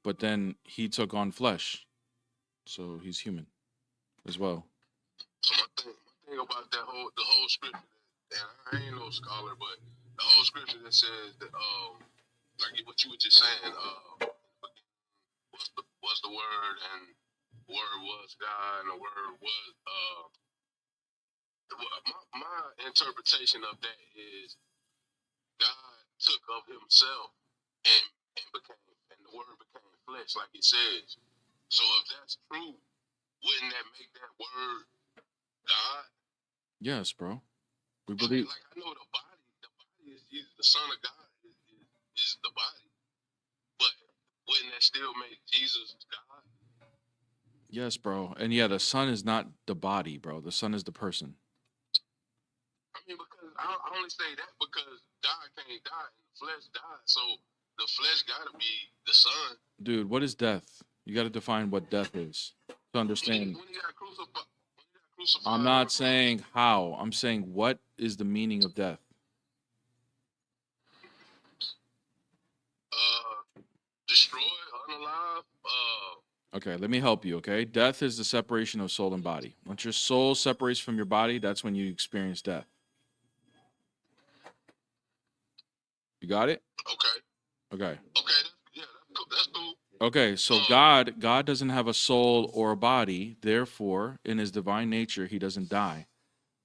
But then he took on flesh, so he's human as well. So my thing about the whole scripture, and I ain't no scholar, but the whole scripture that says that like what you were just saying, what's the word, and the word was God, and the word was my interpretation of that is God took of himself and the word became flesh, like it says. So if that's true, wouldn't that make that word God? Yes, bro. We I mean, believe. like I know the body is the Son of God is the body, but wouldn't that still make Jesus God? Yes, bro. And yeah, the Son is not the body, bro. The Son is the person. I mean, because I only say that because God can't die and the flesh died, so the flesh got to be the Son. Dude, what is death? You got to define what death is to understand. When he got crucified, I'm not saying how. I'm saying what is the meaning of death? Destroyed, unalive. Okay, let me help you, okay? Death is the separation of soul and body. Once your soul separates from your body, that's when you experience death. You got it? Okay. Okay. Okay. That's cool. Okay, so God doesn't have a soul or a body. Therefore, in his divine nature, he doesn't die.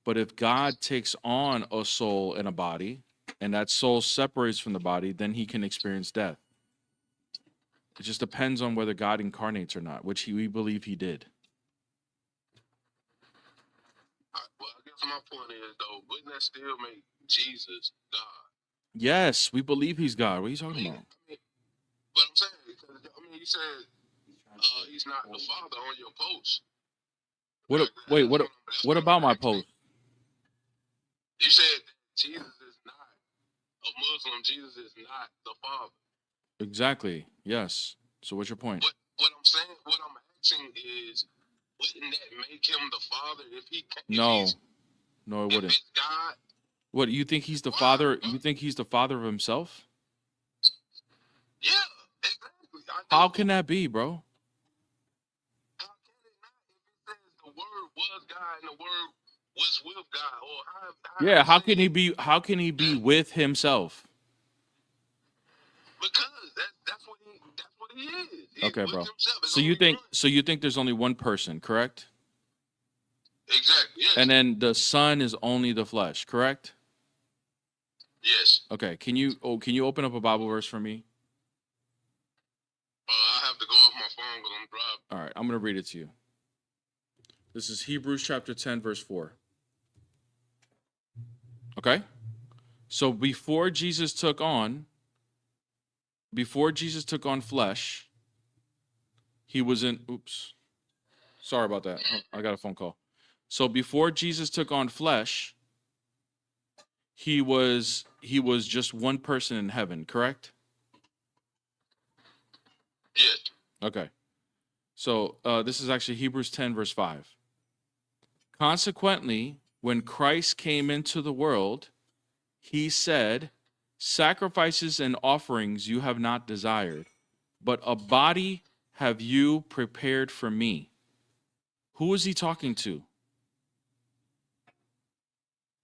But if God takes on a soul and a body, and that soul separates from the body, then he can experience death. It just depends on whether God incarnates or not, which we believe he did. Well, I guess my point is, though, wouldn't that still make Jesus God? Yes, we believe he's God. What are you talking about? But I'm saying, because, you said he's not the Father on your post. What about my post? You said Jesus is not a Muslim. Jesus is not the Father. Exactly. Yes. So what's your point? What I'm saying, what I'm asking is, wouldn't that make him the Father if he can't? No, it wouldn't. If it's God. What, you think he's the father? You think he's the father of himself? Yeah, exactly. How can that be, bro? How can it not if it says the word was God and the word was with God? Or Yeah, how can he be with himself? Because that's what he is. He's okay, with bro. himself. So you think there's only one person, correct? Exactly. Yes. And then the Son is only the flesh, correct? Yes. Okay. Can you open up a Bible verse for me? I have to go off my phone because I'm driving. All right, I'm going to read it to you. This is Hebrews chapter 10, verse 4. Okay? So before Jesus took on flesh, he was in, oops. Sorry about that. I got a phone call. So before Jesus took on flesh, he was just one person in heaven, correct? Yes. Okay. So this is actually Hebrews 10, verse 5. Consequently, when Christ came into the world, he said, sacrifices and offerings you have not desired, but a body have you prepared for me. Who is he talking to?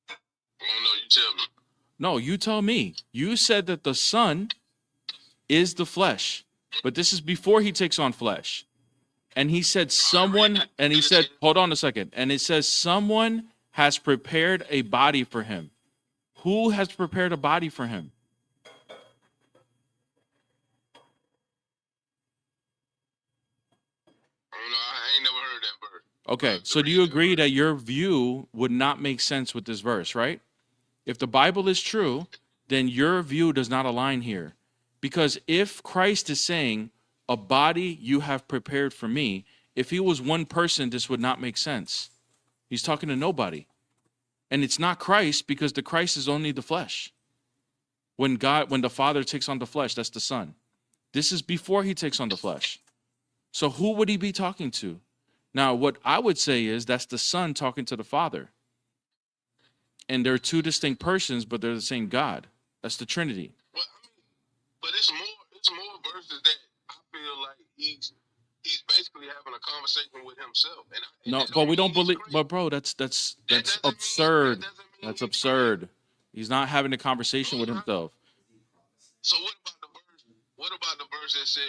I don't know. You tell me. No, you tell me. You said that the Son is the flesh, but this is before he takes on flesh. And he said someone, and he said, hold on a second. And it says someone has prepared a body for him. Who has prepared a body for him? I don't know. I ain't never heard that verse. Okay, so do you agree that your view would not make sense with this verse, right? If the Bible is true, then your view does not align here. Because if Christ is saying, a body you have prepared for me, if he was one person, this would not make sense. He's talking to nobody. And it's not Christ, because the Christ is only the flesh. When the Father takes on the flesh, that's the Son. This is before he takes on the flesh. So who would he be talking to? Now, what I would say is that's the Son talking to the Father. And they're two distinct persons, but they're the same God. That's the Trinity. Well, I mean, but it's more verses that I feel like he's basically having a conversation with himself. No, but we don't believe. But bro, that's absurd. That's absurd. He's not having a conversation with himself. So what about the verse? What about the verse that said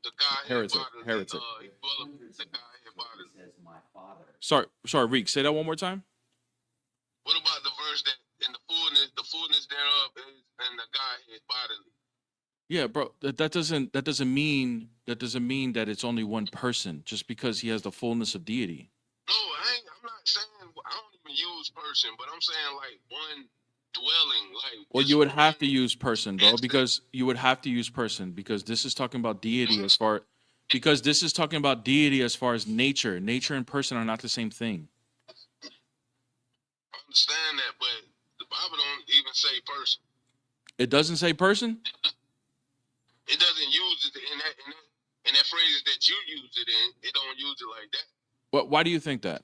the guy Heretic. he dwelleth the guy had bodily? Sorry, Reek. Say that one more time. What about the verse that in the fullness thereof is and the guy is bodily? Yeah, bro. That doesn't mean that it's only one person just because he has the fullness of deity. No, I'm not saying I don't even use person, but I'm saying like one dwelling, like. Well, you would have to use person, bro, because this is talking about deity this is talking about deity as far as nature. Nature and person are not the same thing. I understand that, but the Bible don't even say person. It doesn't say person? It doesn't use it in that phrase that you use it in. It don't use it like that. Why do you think that?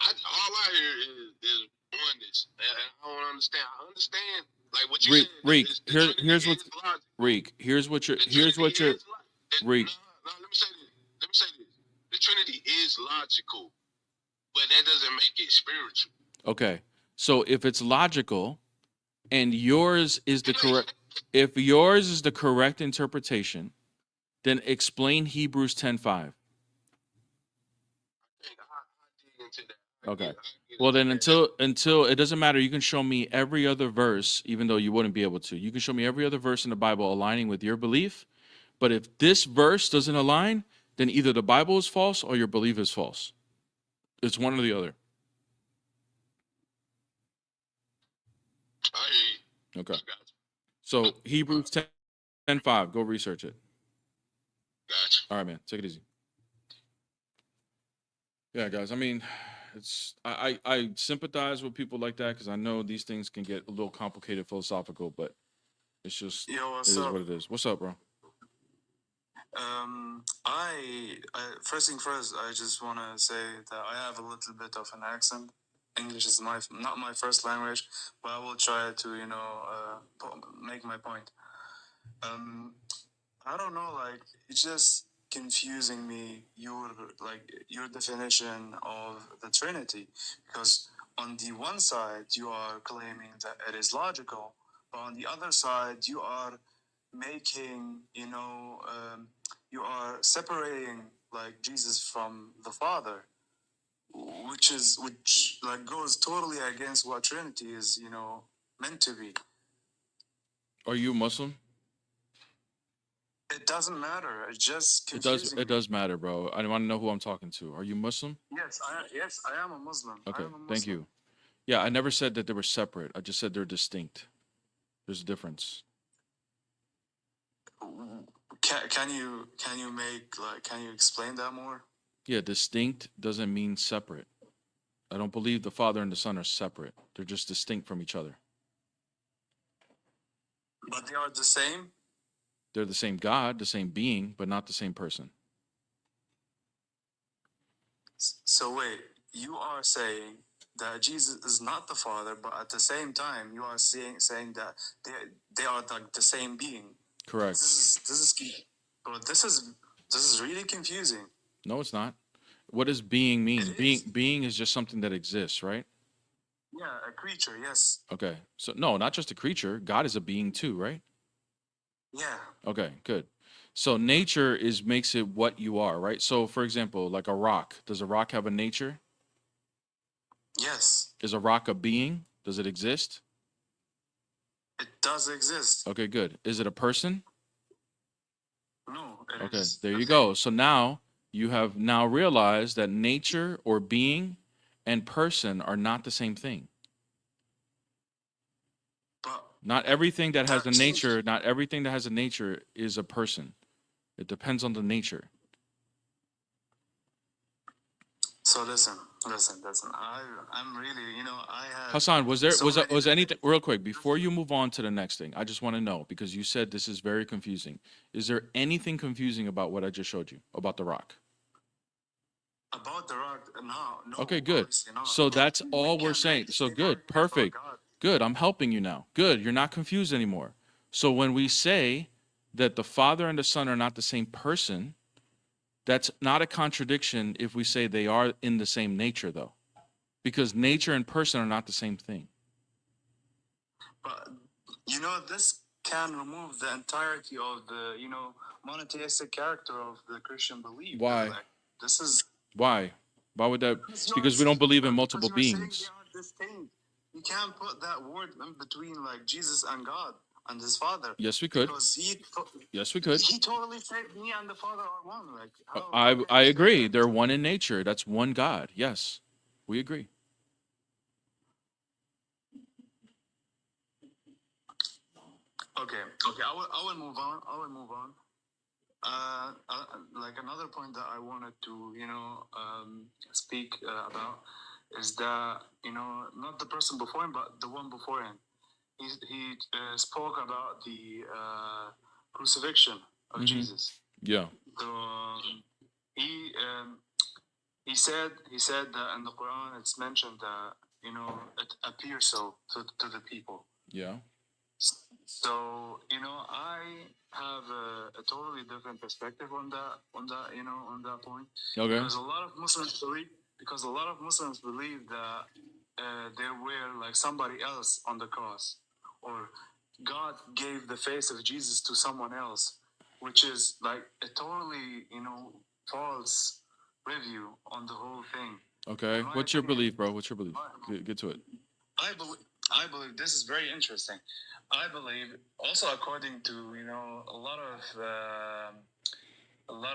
All I hear is oneness. And I don't understand. I understand like what you said. Reek, here's what you're Reek. No, let me say this. The Trinity is logical, but that doesn't make it spiritual. Okay. So if it's logical and yours is the correct interpretation, then explain Hebrews 10:5. Okay. Well, then until it doesn't matter, you can show me every other verse, even though you wouldn't be able to. You can show me every other verse in the Bible aligning with your belief. But if this verse doesn't align, then either the Bible is false or your belief is false. It's one or the other. Okay. So Hebrews 10:5. Go research it. Gotcha. All right, man. Take it easy. Yeah, guys. I mean, I sympathize with people like that because I know these things can get a little complicated, philosophical, but it's just it is what it is. What's up, bro? I first thing first, I just want to say that I have a little bit of an accent. English is not my first language, but I will try to make my point. I don't know, like it's just confusing me your definition of the Trinity, because on the one side you are claiming that it is logical, but on the other side you are making you are separating like Jesus from the Father, which goes totally against what Trinity is meant to be. Are you Muslim? It doesn't matter. It's just confusing. It does matter, bro. I want to know who I'm talking to. Are you Muslim? Yes, I am a Muslim. Okay, I am a Muslim. thank you. Yeah, I never said that they were separate. I just said they're distinct. There's a difference. Can you explain that more? Yeah, distinct doesn't mean separate. I don't believe the Father and the Son are separate. They're just distinct from each other. But they are the same? They're the same God, the same being, but not the same person. So wait, you are saying that Jesus is not the Father, but at the same time you are saying that they are like the same being. Correct. This is really confusing. No, it's not. What does being mean? Being is just something that exists, right? Yeah, a creature, yes. Okay. So no, not just a creature. God is a being too, right? Yeah. Okay, good. So nature makes it what you are, right? So for example, like a rock. Does a rock have a nature? Yes. Is a rock a being? Does it exist? It does exist. Okay, good. Is it a person? No. Okay, there you go. So now you have now realized that nature or being and person are not the same thing. But not everything that has a nature, not everything that has a nature is a person. It depends on the nature. So listen. I'm really, I have Hassan, was anything real quick before you move on to the next thing? I just want to know because you said this is very confusing. Is there anything confusing about what I just showed you about the rock? About the rock? No. Okay, good. So that's all we're saying. So good, perfect. Good, I'm helping you now. Good, you're not confused anymore. So when we say that the Father and the Son are not the same person, that's not a contradiction if we say they are in the same nature, though. Because nature and person are not the same thing. But, this can remove the entirety of the, monotheistic character of the Christian belief. Why? This is... Why? Why would that? Because we don't believe in multiple beings. You can't put that word in between, like Jesus and God and his Father. Yes, we could. Yes, we could. He totally said me and the Father are one. Like, I agree. They're one in nature. That's one God. Yes, we agree. Okay. I will move on. Like another point that I wanted to, speak about is that, not the person before him, but the one before him. He spoke about the crucifixion of Jesus. Yeah. So he said that in the Quran it's mentioned that it appears so to the people. Yeah. So I have a totally different perspective on that point. Okay. Because a lot of Muslims believe that there were like somebody else on the cross, or God gave the face of Jesus to someone else, which is like a totally false review on the whole thing. Okay. What's your belief, bro? What's your belief? Get to it. I believe this is very interesting. I believe also according to a lot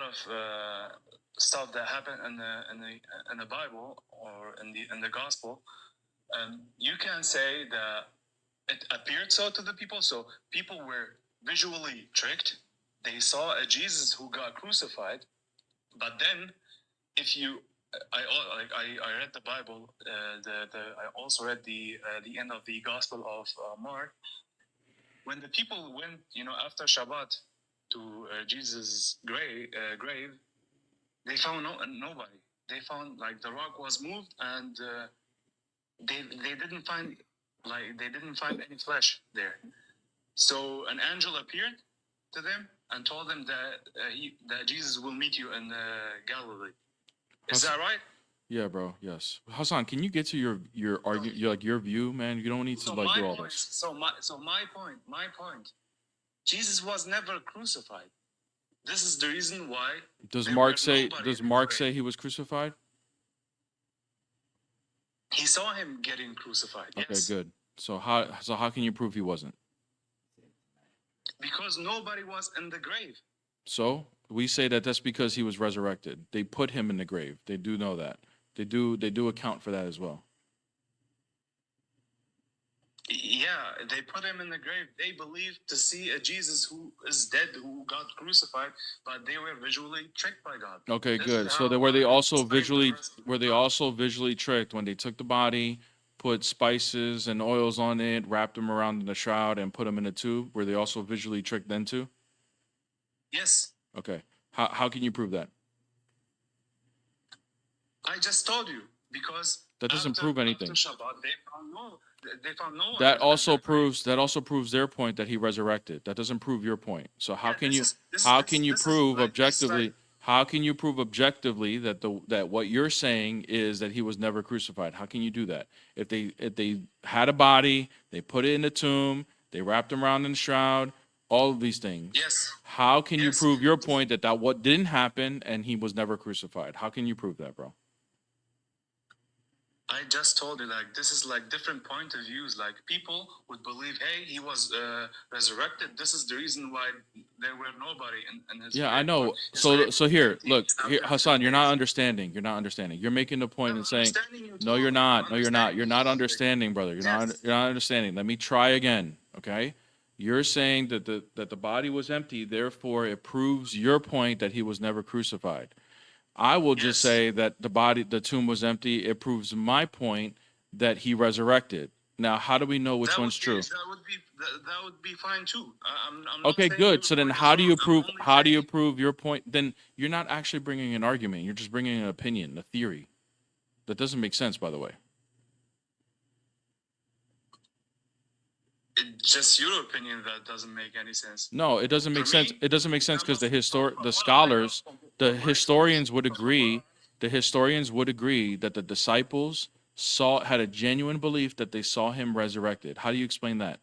of stuff that happened in the Bible or in the gospel, you can say that it appeared so to the people. So people were visually tricked. They saw a Jesus who got crucified, but then if you I read the Bible. I also read the end of the Gospel of Mark. When the people went, after Shabbat to Jesus' grave, they found nobody. They found like the rock was moved, and they didn't find any flesh there. So an angel appeared to them and told them that Jesus will meet you in Galilee. Is that right? Yeah, bro. Yes, Hassan. Can you get to your argument? Your view, man. You don't need to do all this. So my point. Jesus was never crucified. This is the reason why. Does Mark say he was crucified? He saw him getting crucified. Okay, yes. Good. So how can you prove he wasn't? Because nobody was in the grave. So we say that's because he was resurrected. They put him in the grave. They do know that. They do account for that as well. Yeah, they put him in the grave. They believed to see a Jesus who is dead, who got crucified, but they were visually tricked by God. Okay, good. So were they also visually tricked when they took the body, put spices and oils on it, wrapped them around in the shroud, and put them in a tube? Were they also visually tricked then too? Yes. Okay. How can you prove that? I just told you, because That doesn't prove anything. After Shabbat, they found no one. That also proves their point that he resurrected. That doesn't prove your point. So how can you prove objectively? How can you prove objectively that that what you're saying is that he was never crucified? How can you do that? If they had a body, they put it in a tomb, they wrapped him around in a shroud, all of these things. Yes. How can you prove your point that what didn't happen and he was never crucified? How can you prove that, bro? I just told you, like, this is like different point of views. Like, people would believe, hey, he was resurrected. This is the reason why there were nobody in his. Yeah, I know. So here, look, here, Hassan, you're not understanding. You're not understanding. You're making the point and saying, no, you're not. No, you're not. You're not understanding, brother. You're not understanding. Let me try again. Okay. You're saying that the body was empty, therefore it proves your point that he was never crucified. I will just say that the tomb was empty. It proves my point that he resurrected. Now, how do we know which one's true? That would be fine too. I'm okay, good. So then, how do you prove your point? Then you're not actually bringing an argument. You're just bringing an opinion, a theory. That doesn't make sense, by the way. It's just your opinion that doesn't make any sense. No, it doesn't make sense. It doesn't make sense because the scholars, the historians would agree. The historians would agree that the disciples had a genuine belief that they saw him resurrected. How do you explain that?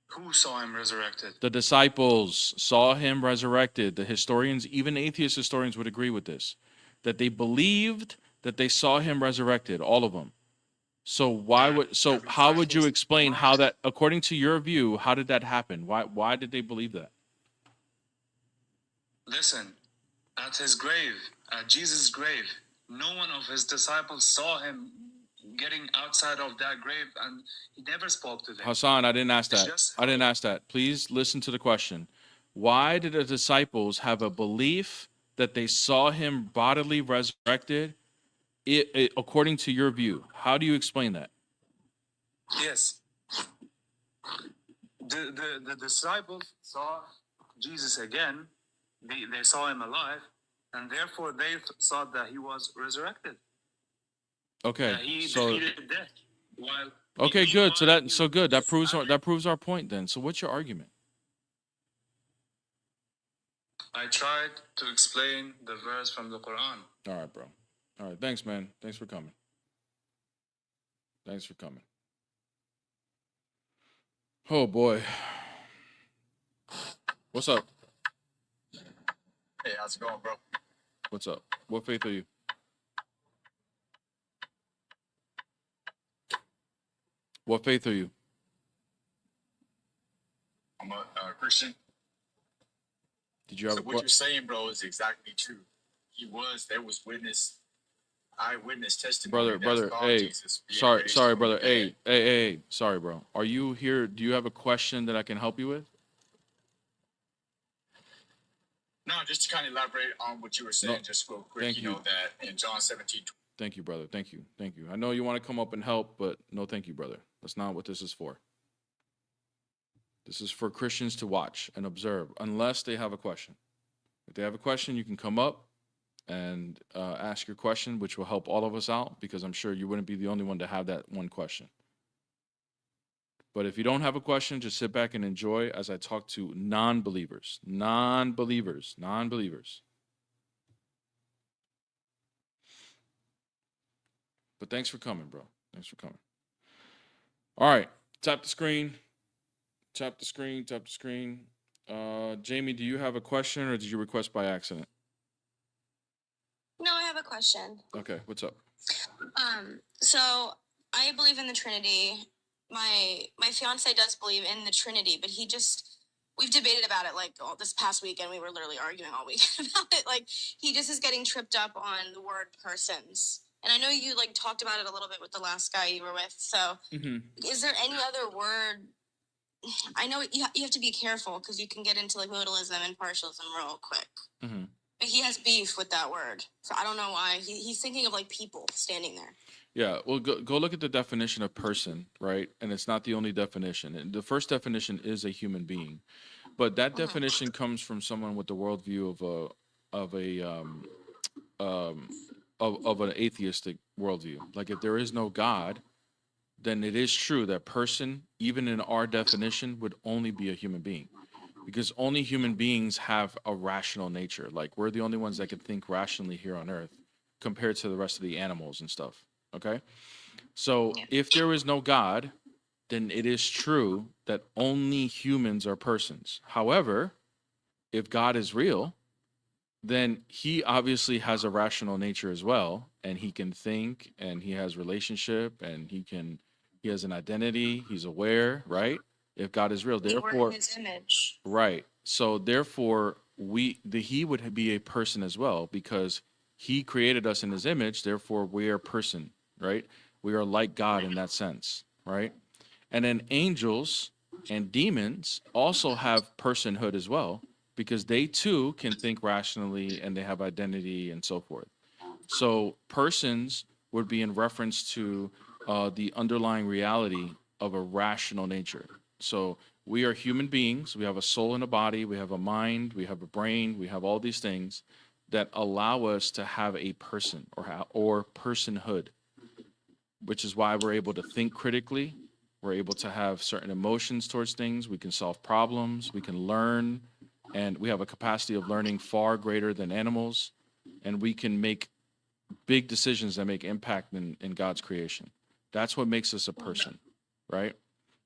Who saw him resurrected? The disciples saw him resurrected. The historians, even atheist historians, would agree with this, that they believed that they saw him resurrected, all of them. So how would you explain how that, according to your view, how did that happen? Why did they believe that? Listen, at his grave, at Jesus' grave, no one of his disciples saw him getting outside of that grave, and he never spoke to them. Hassan, I didn't ask that. I didn't ask that. Please listen to the question. Why did the disciples have a belief that they saw him bodily resurrected? According to your view, how do you explain that? Yes. The disciples saw Jesus again. They saw him alive, and therefore they thought that he was resurrected. Okay. That he defeated death. Okay, good. So good. That proves our point then. So what's your argument? I tried to explain the verse from the Quran. All right, bro. All right, thanks, man. Thanks for coming. Thanks for coming. Oh, boy. What's up? Hey, how's it going, bro? What's up? What faith are you? What faith are you? I'm a Christian. Did you have what you're saying, bro, is exactly true. There was eyewitness testimony. Brother, hey, sorry, brother. Hey, sorry, bro. Are you here? Do you have a question that I can help you with? No, just to kind of elaborate on what you were saying, just real quick. Thank you. Know that in John 17. Thank you, brother. Thank you. I know you want to come up and help, but no, thank you, brother. That's not what this is for. This is for Christians to watch and observe, unless they have a question. If they have a question, you can come up and ask your question, which will help all of us out, because I'm sure you wouldn't be the only one to have that one question. But if you don't have a question, just sit back and enjoy as I talk to non-believers. But thanks for coming, bro. Thanks for coming. All right, tap the screen. Jamie, do you have a question, or did you request by accident? No, I have a question. Okay, what's up? So I believe in the Trinity. My fiance does believe in the Trinity, but we've debated about it like this past weekend. We were literally arguing all weekend about it. Like, he just is getting tripped up on the word persons. And I know you talked about it a little bit with the last guy you were with. So Is there any other word? I know you have to be careful because you can get into modalism and partialism real quick. Mm-hmm. But he has beef with that word. So I don't know why. He's thinking of people standing there. Yeah, well, go look at the definition of person, right? And it's not the only definition. And the first definition is a human being. But that definition comes from someone with the worldview of an atheistic worldview. Like if there is no God, then it is true that person, even in our definition, would only be a human being. Because only human beings have a rational nature. Like we're the only ones that can think rationally here on earth compared to the rest of the animals and stuff. Okay? So if there is no God, then it is true that only humans are persons. However, if God is real, then he obviously has a rational nature as well, and he can think, and he has relationship, and he has an identity, he's aware, right? If God is real, We were therefore, in his image. right. So therefore, he would be a person as well because he created us in his image. Therefore, we are person, right? We are like God in that sense, right? And then angels and demons also have personhood as well because they too can think rationally and they have identity and so forth. So persons would be in reference to the underlying reality of a rational nature. So we are human beings. We have a soul and a body. We have a mind. We have a brain. We have all these things that allow us to have a person or personhood, which is why we're able to think critically. We're able to have certain emotions towards things. We can solve problems. We can learn. And we have a capacity of learning far greater than animals. And we can make big decisions that make impact in God's creation. That's what makes us a person, right?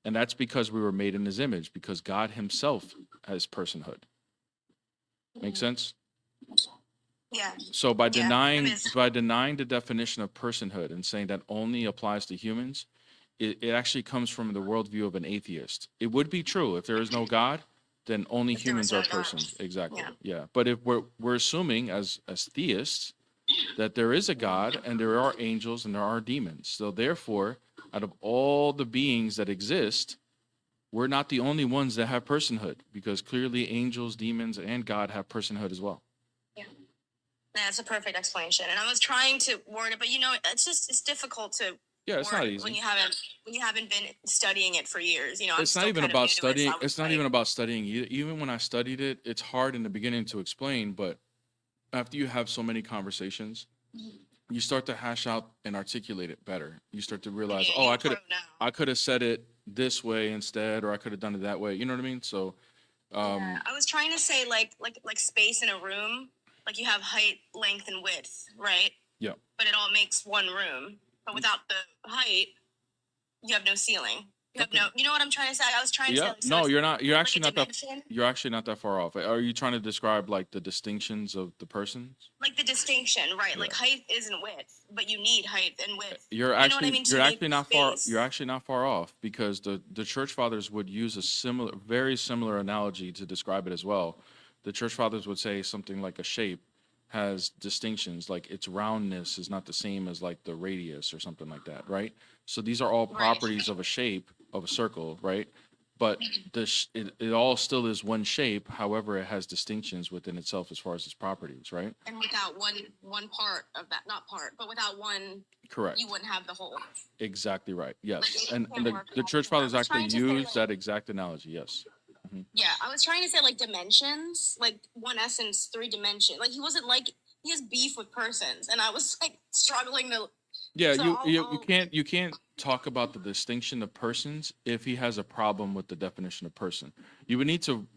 And that's because we were made in his image, because God himself has personhood. Make sense? Yeah. So by Yeah, denying it is. the definition of personhood and saying that only applies to humans, it actually comes from the worldview of an atheist. It would be true if there is no God, then only If there was humans no are God. persons. Exactly. Yeah. Yeah. But if we're assuming as theists that there is a God and there are angels and there are demons. So therefore, out of all the beings that exist, we're not the only ones that have personhood because clearly angels, demons, and God have personhood as well. That's a perfect explanation. And I was trying to word it, but it's difficult to It's word not it easy. when you haven't been studying it for years. I'm It's not still even kind of about new to it, so studying. I was It's not like- even about studying. Even when I studied it, it's hard in the beginning to explain, but after you have so many conversations, you start to hash out and articulate it better. You start to realize, Yeah, oh, you're pro now. I could have said it this way instead, or I could have done it that way. You know what I mean? So, Yeah, I was trying to say like space in a room. Like you have height, length, and width, right? yeah, But it all makes one room. But without the height, you have no ceiling. You have no. You know what I'm trying to say? I was trying to say. yeah. Like, so No, it's you're not. You're like actually a not that. dimension. You're actually not that far off. Are you trying to describe like the distinctions of the persons? Like the distinction, right? Yeah. Like height isn't width, but you need height and width. You're You know actually what I mean? To you're make actually not far. space. You're actually not far off because the church fathers would use a very similar analogy to describe it as well. The church fathers would say something like a shape has distinctions, like its roundness is not the same as like the radius or something like that, right? So these are all Right. properties of a shape of a circle, right? But it all still is one shape. However, it has distinctions within itself as far as its properties, right? And without one part of that, not part, but without one, Correct. you wouldn't have the whole. Exactly right. Yes. Like, it And can't work the all church the time. fathers I was actually trying to say, use like- that exact analogy. Yes. Yeah, I was trying to say like dimensions, like one essence, three dimension. Like he wasn't like he has beef with persons, and I was like struggling to. Yeah, So you can't talk about the distinction of persons if he has a problem with the definition of person. You would need to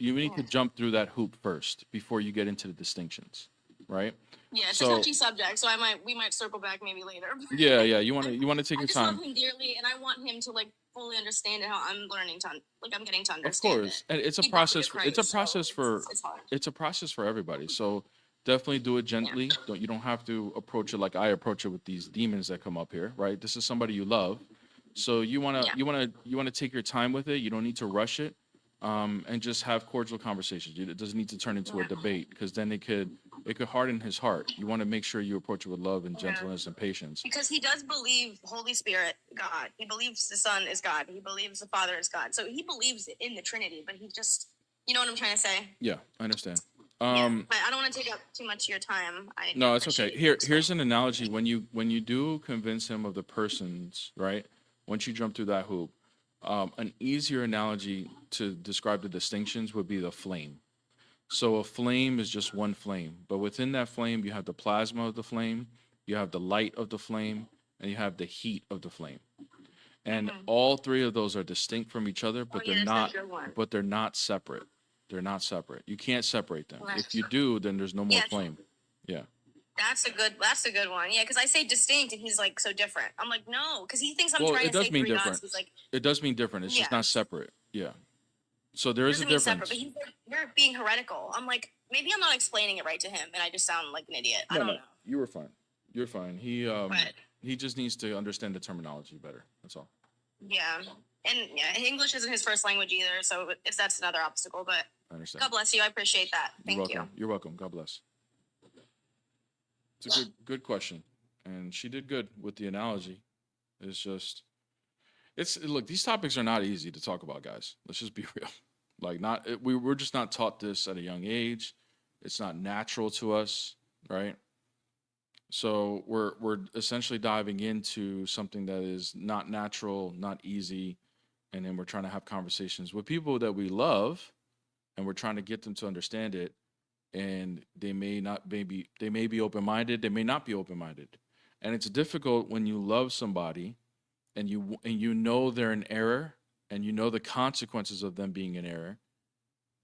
jump through that hoop first before you get into the distinctions, right? Yeah, it's So- a touchy subject, so we might circle back maybe later. Yeah. You want to take I your just time. love him dearly, and I want him to like fully understand it. How I'm learning to I'm getting to Of understand. course, and it's a He brought me process. to It's a Christ, so process for it's hard. it's a process for everybody. So definitely do it gently. You don't have to approach it like I approach it with these demons that come up here, right? This is somebody you love, so you wanna take your time with it. You don't need to rush it, and just have cordial conversations. It doesn't need to turn into a debate because then it could harden his heart. You want to make sure you approach it with love and gentleness and patience. Because he does believe Holy Spirit, God. He believes the Son is God. He believes the Father is God. So he believes in the Trinity, but he just, you know what I'm trying to say? Yeah, I understand. But I don't want to take up too much of your time. No, it's okay. Here's an analogy. When you do convince him of the persons, right? Once you jump through that hoop, An easier analogy to describe the distinctions would be the flame. So a flame is just one flame, but within that flame, you have the plasma of the flame, you have the light of the flame, and you have the heat of the flame. And all three of those are distinct from each other, but they're not. But they're not separate. They're not separate. You can't separate them. If you do, then there's no more flame. Yeah. That's a good one. Yeah, because I say distinct and he's like so different. I'm like, no, because he thinks I'm trying it to does say mean three different. gods. He's like, It does mean different. It's just Yeah. not separate. Yeah. So there is a doesn't mean separate, difference. but he's like, you're being heretical. I'm like, maybe I'm not explaining it right to him, and I just sound like an idiot. I don't know. You were fine. You're fine. But He just needs to understand the terminology better. That's all. yeah, and yeah, English isn't his first language either, so if that's another obstacle, but I understand. God bless you. I appreciate that. Thank you. You're welcome. God bless. It's a good question, and she did good with the analogy. It's just, look. These topics are not easy to talk about, guys. Let's just be real. Like, we're just not taught this at a young age. It's not natural to us, right? So we're essentially diving into something that is not natural, not easy, and then we're trying to have conversations with people that we love, and we're trying to get them to understand it. And they may be open-minded, they may not be open-minded, and it's difficult when you love somebody, and you know they're in error, and you know the consequences of them being in error,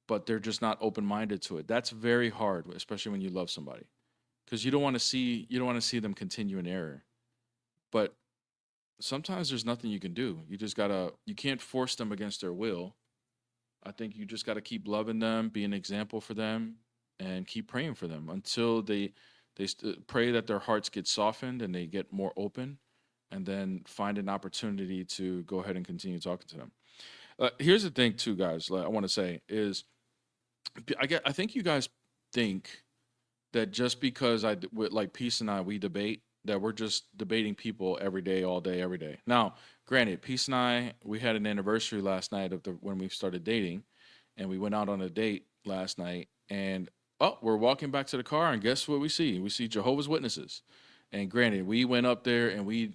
but they're just not open-minded to it. That's very hard, especially when you love somebody, because you don't want to see them continue in error. But sometimes there's nothing you can do. You can't force them against their will. I think you just got to keep loving them, be an example for them, and keep praying for them until they pray that their hearts get softened and they get more open, and then find an opportunity to go ahead and continue talking to them. Here's the thing too, guys, I want to say is, I think you guys think that just because like Peace and I, we debate, that we're just debating people every day, all day, every day. Now, granted, Peace and I, we had an anniversary last night when we started dating, and we went out on a date last night, and we're walking back to the car, and guess what we see? We see Jehovah's Witnesses. And granted, we went up there and we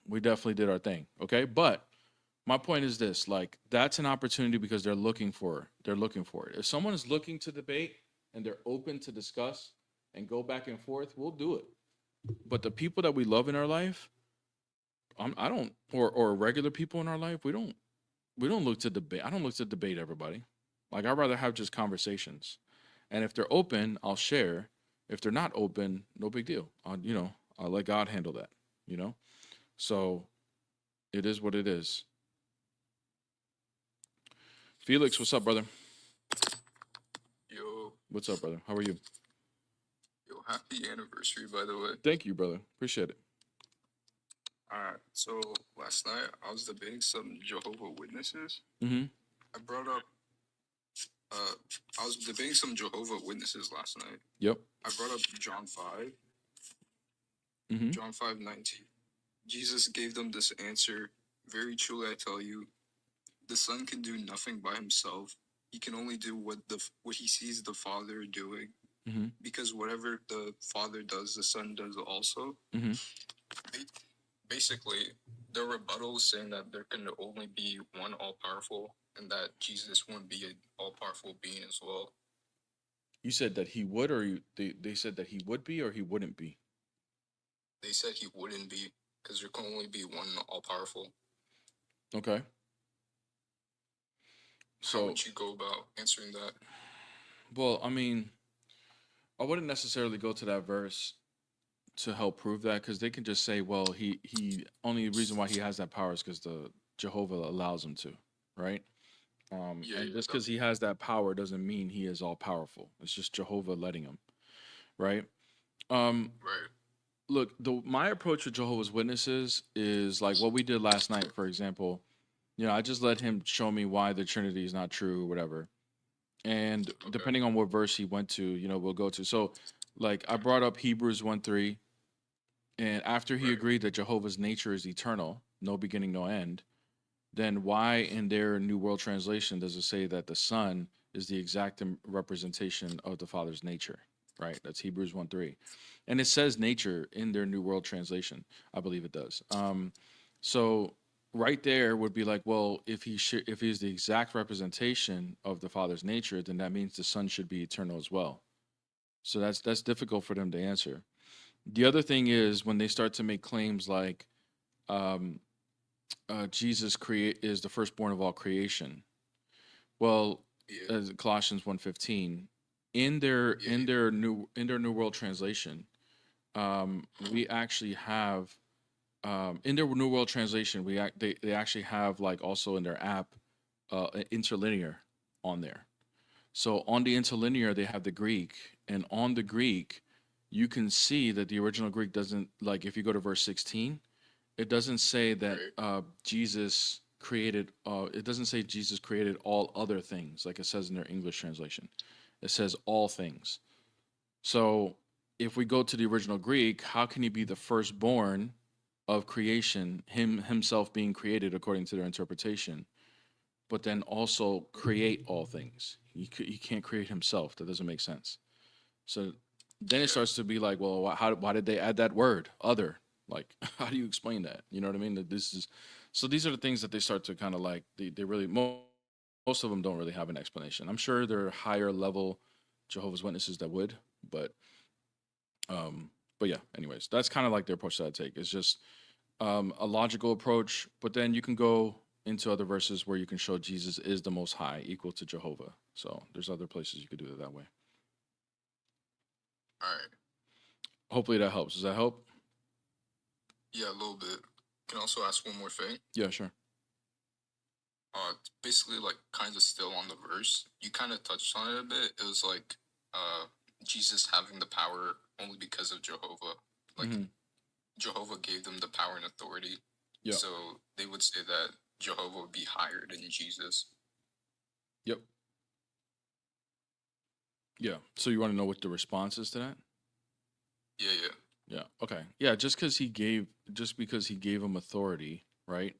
definitely did our thing, okay? But my point is this, like, that's an opportunity because they're looking for it. If someone is looking to debate and they're open to discuss and go back and forth, we'll do it. But the people that we love in our life, or regular people in our life, we don't look to debate. I don't look to debate everybody. Like, I'd rather have just conversations. And if they're open, I'll share. If they're not open, no big deal. I'll let God handle that, So it is what it is. Felix, what's up, brother? Yo. What's up, brother? How are you? Yo, happy anniversary, by the way. Thank you, brother. Appreciate it. Alright, so last night I was debating some Jehovah Witnesses. Mm-hmm. I was debating some Jehovah Witnesses last night. Yep. I brought up John 5. Mm-hmm. John 5:19. Jesus gave them this answer: "Very truly I tell you, the Son can do nothing by himself. He can only do what he sees the Father doing. Mm-hmm. Because whatever the Father does, the Son does also." Mm-hmm. Basically, the rebuttal is saying that there can only be one all-powerful, and that Jesus wouldn't be an all-powerful being as well. You said that he would, or they said that he would be, or he wouldn't be? They said he wouldn't be, because there can only be one all-powerful. Okay. So, how would you go about answering that? Well, I mean, I wouldn't necessarily go to that verse to help prove that, because they can just say, well, he only reason why he has that power is because the Jehovah allows him to, right? And just because he has that power doesn't mean he is all powerful. It's just Jehovah letting him, right? Right. Look, my approach with Jehovah's Witnesses is like what we did last night, for example. I just let him show me why the Trinity is not true or whatever. And depending on what verse he went to, we'll go to. So, like, I brought up Hebrews 1:3, and after he agreed that Jehovah's nature is eternal, no beginning, no end, then why in their New World Translation does it say that the Son is the exact representation of the Father's nature, right? That's Hebrews 1:3. And it says nature in their New World Translation. I believe it does. So right there would be like, well, if if he's the exact representation of the Father's nature, then that means the Son should be eternal as well. So that's difficult for them to answer. The other thing is when they start to make claims like um, Jesus is the firstborn of all creation. Well, as Colossians 1:15, in their New World Translation, we actually have in their New World Translation, they actually have like also in their app interlinear on there. So on the interlinear, they have the Greek, and on the Greek, you can see that the original Greek doesn't, like if you go to verse 16, it doesn't say that Jesus created. It doesn't say Jesus created all other things like it says in their English translation. It says all things. So if we go to the original Greek, how can he be the firstborn of creation, himself being created according to their interpretation, but then also create all things? He can't create himself. That doesn't make sense. So then it starts to be like, well, why did they add that word, other? Like, how do you explain that? You know what I mean? That this is, so these are the things that they start to kind of like, they really, most of them don't really have an explanation. I'm sure there are higher level Jehovah's Witnesses that would, but yeah, anyways, that's kind of like their approach that I take. It's just a logical approach, but then you can go into other verses where you can show Jesus is the most high, equal to Jehovah. So there's other places you could do it that way. All right. Hopefully that helps. Does that help? Yeah, a little bit. Can I also ask one more thing? Yeah, sure. It's basically like kind of still on the verse. You kind of touched on it a bit. It was like Jesus having the power only because of Jehovah. Like Jehovah gave them the power and authority. Yeah. So they would say that Jehovah would be higher than Jesus. Yep. Yeah. So you want to know what the response is to that? Yeah. Yeah. Okay. Yeah. Just because he gave him authority, right?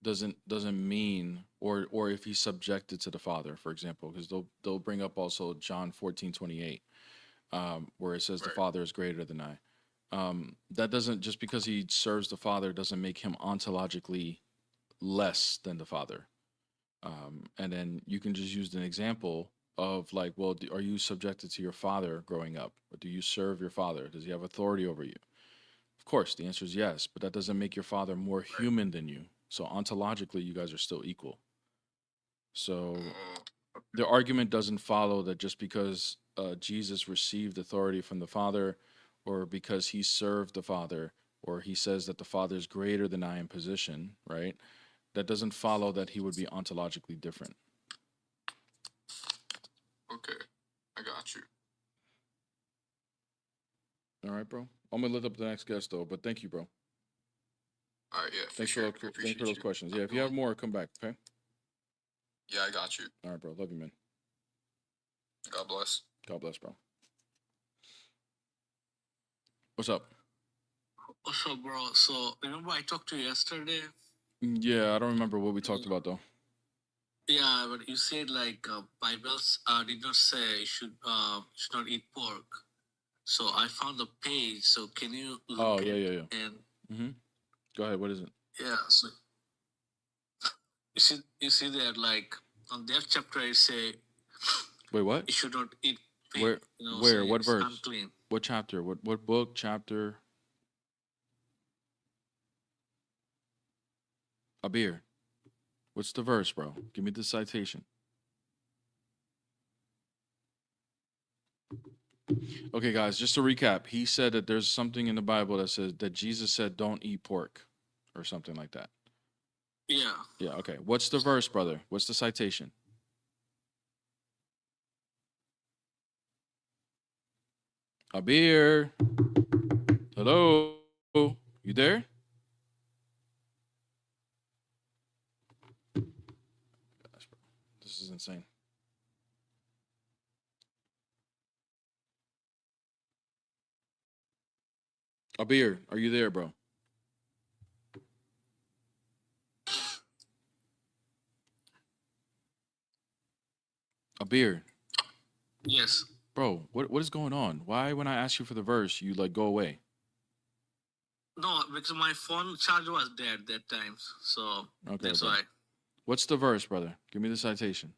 Doesn't mean, or if he's subjected to the Father, for example, because they'll bring up also John 14:28, where it says the Father is greater than I. That doesn't, just because he serves the Father doesn't make him ontologically less than the Father. And then you can just use an example of like, well, are you subjected to your father growing up, or do you serve your father? Does he have authority over you? Of course, the answer is yes, but that doesn't make your father more human than you. So ontologically, you guys are still equal. So the argument doesn't follow that just because Jesus received authority from the Father, or because he served the Father, or he says that the Father is greater than I in position, right? That doesn't follow that he would be ontologically different. Okay, I got you. All right, bro. I'm gonna look up the next guest though, but thank you, bro. All right, yeah. Thanks for those questions. Yeah, if you have more, come back, okay? Yeah, I got you. All right, bro. Love you, man. God bless. God bless, bro. What's up? What's up, bro? So, remember I talked to you yesterday? Yeah, I don't remember what we talked about, though. Yeah, but you said, like, Bibles did not say you should not eat pork. So, I found the page. So, can you look at it? And Go ahead. What is it? yeah, so you see that, like, on that chapter, it say, wait, what? You should not eat pig. Where? Where? What verse? Unclean. What chapter? What book? Chapter? Abir. What's the verse, bro? Give me the citation. Okay, guys, just to recap, he said that there's something in the Bible that says that Jesus said don't eat pork or something like that. Yeah. Yeah, okay. What's the verse, brother? What's the citation? Abir. Hello? You there? Gosh, bro. This is insane. Abir, are you there, bro? Abir. Yes. Bro, what is going on? Why when I ask you for the verse, you like go away? No, because my phone charger was dead that time, so Okay, that's bro. why. What's the verse, brother? Give me the citation.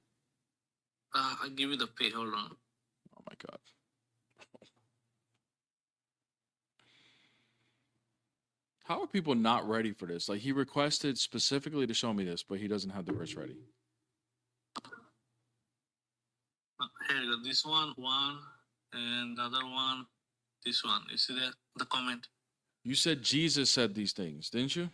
I'll give you the page. Hold on. Oh my God. How are people not ready for this? Like, he requested specifically to show me this, but he doesn't have the verse ready. Here you go. This one, and the other one, this one. You see that? The comment. You said Jesus said these things, didn't you?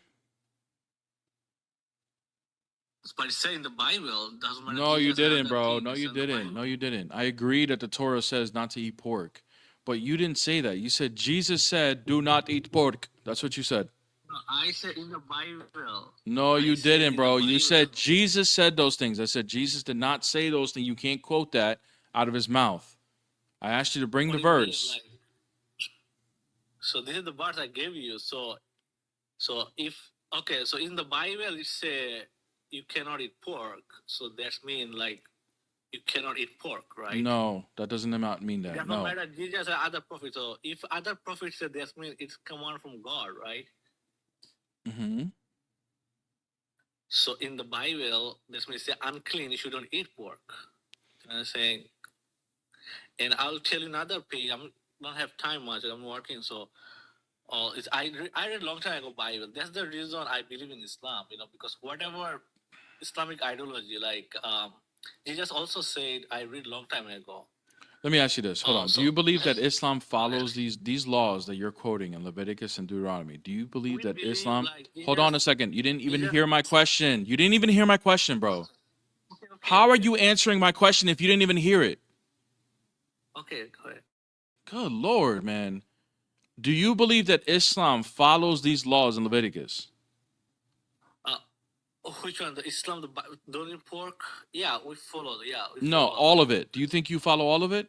But it's saying in the Bible. Doesn't matter. No, you Jesus had didn't, the bro. things No, you in the didn't. Bible. No, you didn't. I agree that the Torah says not to eat pork, but you didn't say that. You said Jesus said, "Do not eat pork." That's what you said. No, I said in the Bible. No, I you said didn't, in bro. the You Bible. said Jesus said those things. I said Jesus did not say those things. You can't quote that out of his mouth. I asked you to bring What the do you mean, verse. like, so this is the verse I gave you. So if okay, so in the Bible it say you cannot eat pork. So that means like you cannot eat pork, right? No, that doesn't mean that. Doesn't No. matter. Jesus and other prophets. So if other prophets say that means it's command from God, right? Mm-hmm. So in the Bible, that means say unclean. You shouldn't eat pork. I'm saying, and I'll tell you another page. I don't have time much. I'm working, so. I read a long time ago Bible. That's the reason I believe in Islam. Because whatever Islamic ideology, like Jesus also said, I read a long time ago. Let me ask you this. Hold on. So- Do you believe that Islam follows these laws that you're quoting in Leviticus and Deuteronomy? Do you believe that believe, Islam? like, Hold on a second. You didn't even Jesus- hear my question. You didn't even hear my question, bro. How are you answering my question if you didn't even hear it? Okay, go ahead. Good Lord, man. Do you believe that Islam follows these laws in Leviticus? Which one? The Islam, the don't eat pork? Yeah, we follow. Yeah. No, all of it. Do you think you follow all of it?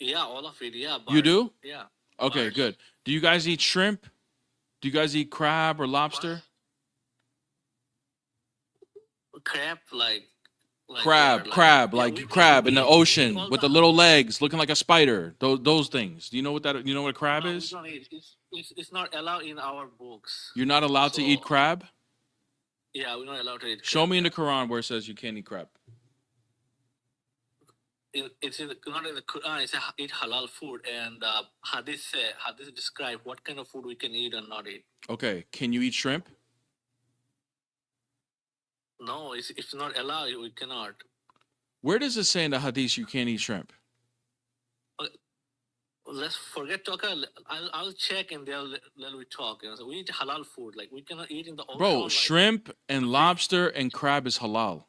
Yeah, all of it. Yeah. You do? Yeah. Okay, good. Do you guys eat shrimp? Do you guys eat crab or lobster? Crab, like Crab, yeah, crab in the we ocean all with the little legs, looking like a spider. Those things. Do you know what that? You know what a crab No, is? we don't eat. It's not allowed in our books. You're not allowed to eat crab. Yeah, we're not allowed to eat. Show me in the Quran where it says you can't eat crab. It's not in the Quran. It's eat halal food, and hadith describe what kind of food we can eat and not eat. Okay, can you eat shrimp? No, it's not allowed. We cannot. Where does it say in the hadith you can't eat shrimp? Let's forget talk. I'll check and then we talk. So we eat halal food. Like we cannot eat in the ocean. Bro, shrimp and lobster and crab is halal.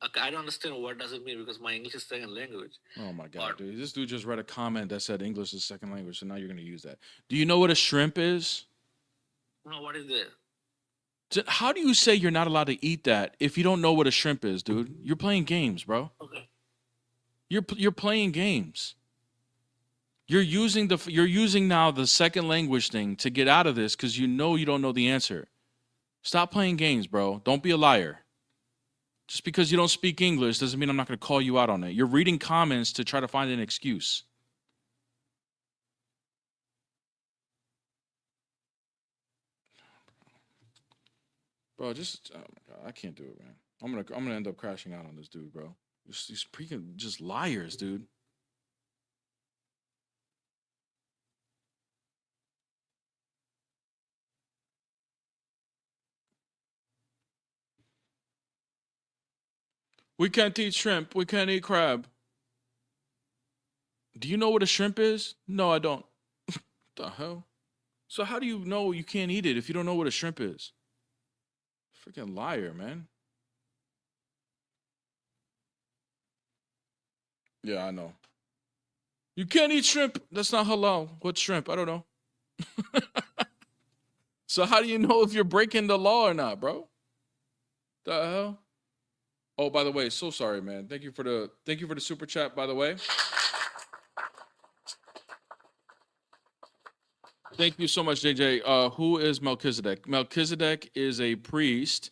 Okay, I don't understand what does it mean because my English is second language. Oh my God, dude! This dude just read a comment that said English is second language, so now you're gonna use that. Do you know what a shrimp is? No, what is it? How do you say you're not allowed to eat that if you don't know what a shrimp is, dude? You're playing games, bro. Okay. You're playing games. You're using now the second language thing to get out of this because you don't know the answer. Stop playing games, bro. Don't be a liar. Just because you don't speak English doesn't mean I'm not going to call you out on it. You're reading comments to try to find an excuse. Bro, just oh my God, I can't do it, man. I'm gonna end up crashing out on this dude, bro. These freaking just liars, dude. We can't eat shrimp. We can't eat crab. Do you know what a shrimp is? No, I don't. The hell? So how do you know you can't eat it if you don't know what a shrimp is? Freaking liar, man. Yeah, I know. You can't eat shrimp. That's not halal. What's shrimp? I don't know. So how do you know if you're breaking the law or not, bro? The hell? Oh, by the way, so sorry, man. Thank you for the super chat, by the way. Thank you so much, JJ. Who is Melchizedek? Melchizedek is a priest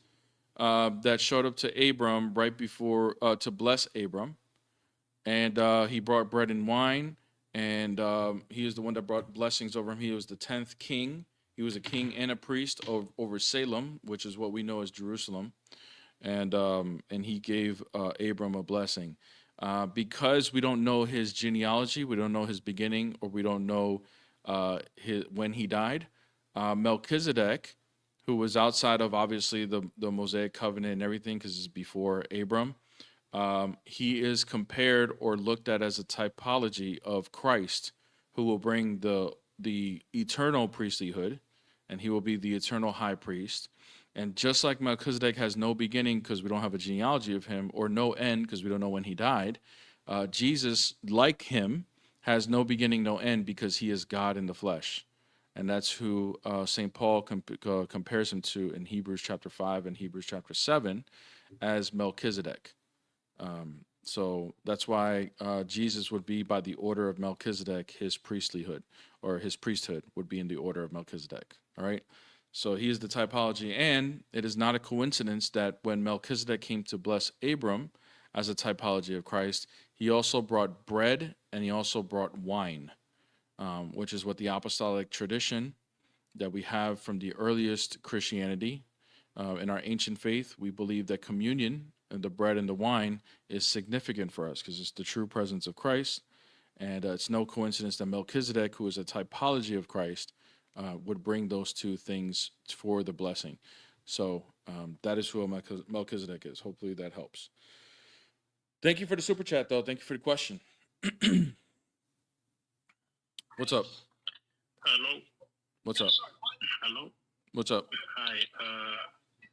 that showed up to Abram right before to bless Abram. and he brought bread and wine, and he is the one that brought blessings over him. He was the 10th king. He was a king and a priest over Salem, which is what we know as Jerusalem, and he gave Abram a blessing. Because we don't know his genealogy, we don't know his beginning, or we don't know when he died. Melchizedek, who was outside of obviously the Mosaic covenant and everything, because it's before Abram, he is compared or looked at as a typology of Christ, who will bring the eternal priesthood, and he will be the eternal high priest. And just like Melchizedek has no beginning because we don't have a genealogy of him, or no end because we don't know when he died, Jesus, like him, has no beginning, no end because he is God in the flesh. And that's who St. Paul compares him to in Hebrews chapter 5 and Hebrews chapter 7 as Melchizedek. So that's why Jesus would be by the order of Melchizedek, his priesthood, or his priesthood would be in the order of Melchizedek. All right. So he is the typology, and it is not a coincidence that when Melchizedek came to bless Abram as a typology of Christ, he also brought bread and he also brought wine, which is what the apostolic tradition that we have from the earliest Christianity. In our ancient faith, we believe that communion and the bread and the wine is significant for us because it's the true presence of Christ. And it's no coincidence that Melchizedek, who is a typology of Christ, would bring those two things for the blessing. So that is who Melchizedek is. Hopefully that helps. Thank you for the super chat, though. Thank you for the question. What's up? Hello. What's up? Hello. What's up? Hi.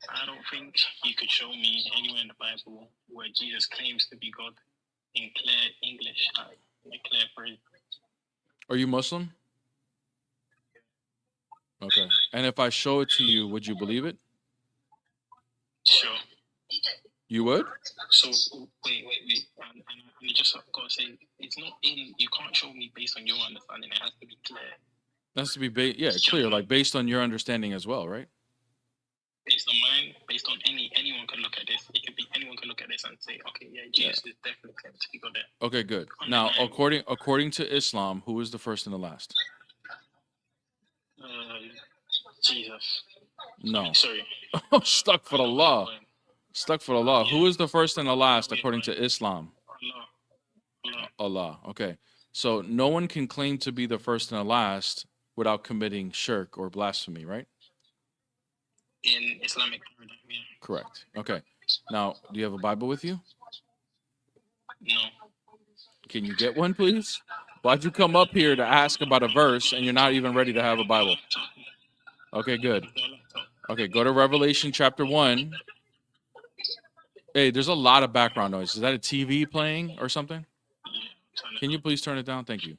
I don't think you could show me anywhere in the Bible where Jesus claims to be God in clear English, in a clear phrase. Are you Muslim? Okay. And if I show it to you, would you believe it? Sure. You would? So wait. And I just gotta say, it's not in. You can't show me based on your understanding. It has to be clear. It has to be clear, like based on your understanding as well, right? Based on mine, based on anyone can look at this. It could be anyone can look at this and say, okay, yeah, Jesus is definitely claimed to be God there. Okay, good. Now, according to Islam, who is the first and the last? Jesus. No. Sorry. Stuck for the law. Stuck for the law. Who is the first and the last according to Islam? Allah. Okay. So no one can claim to be the first and the last without committing shirk or blasphemy, right? In Islamic paradigm, yeah. Correct. Okay. Now, do you have a Bible with you? No. Can you get one, please? Why'd you come up here to ask about a verse and you're not even ready to have a Bible? Okay, good. Okay, go to Revelation chapter 1. Hey, there's a lot of background noise. Is that a TV playing or something? Can you please turn it down? Thank you.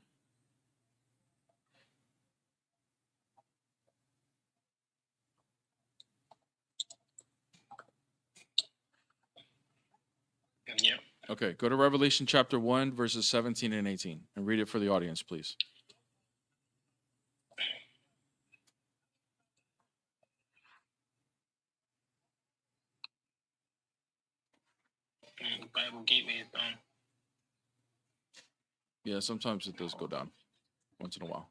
Yeah. Okay, go to Revelation chapter 1, verses 17 and 18, and read it for the audience, please. Bible gateway is down. Yeah, sometimes it does go down once in a while.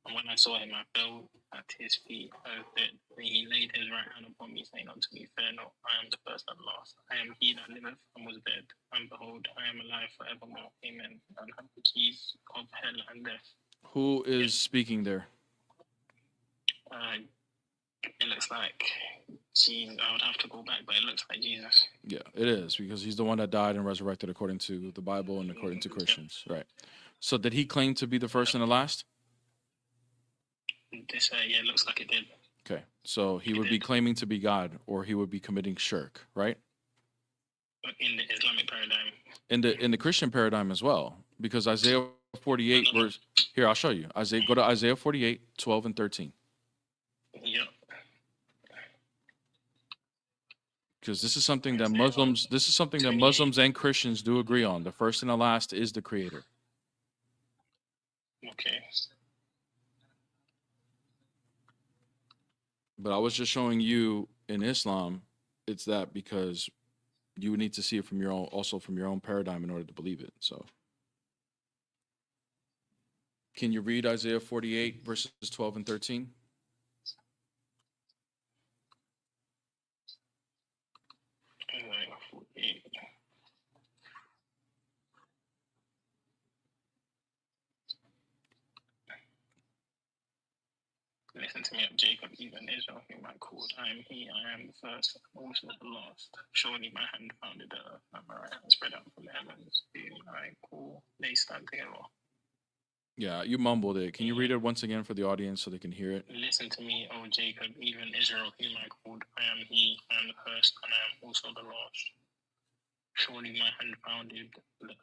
And when I saw him, I fell at his feet. Then he laid his right hand upon me, saying unto me, fear not, I am the first and last. I am he that liveth and was dead, and behold, I am alive forevermore. Amen. And have the keys of hell and death. Who is speaking there? It looks like Jesus. I would have to go back, but it looks like Jesus. Yeah, it is, because he's the one that died and resurrected according to the Bible and according to Christians, right? So did he claim to be the first and the last? This, yeah, it looks like it did. Okay, so he would be claiming to be God, or he would be committing shirk, right? In the Islamic paradigm. In the Christian paradigm as well, because Isaiah 48 verse. Here, I'll show you. Go to Isaiah 48, 12 and 13. Yep. Because this is something that Muslims and Christians do agree on. The first and the last is the Creator. Okay. But I was just showing you in Islam, it's that because you would need to see it from your own, also from your own paradigm in order to believe it. So, can you read Isaiah 48 verses 12 and 13? Isaiah 48. Listen to me, of Jacob, even Israel, whom I called. I am he, I am the first, also the last. Surely my hand founded the earth, and my right hand spread out from the heavens. Whom I call, they stand together. Yeah, you mumbled it. Can you read it once again for the audience so they can hear it? Listen to me, O Jacob, even Israel, whom I called. I am he, I am the first, and I am also the last. Surely my hand founded the earth,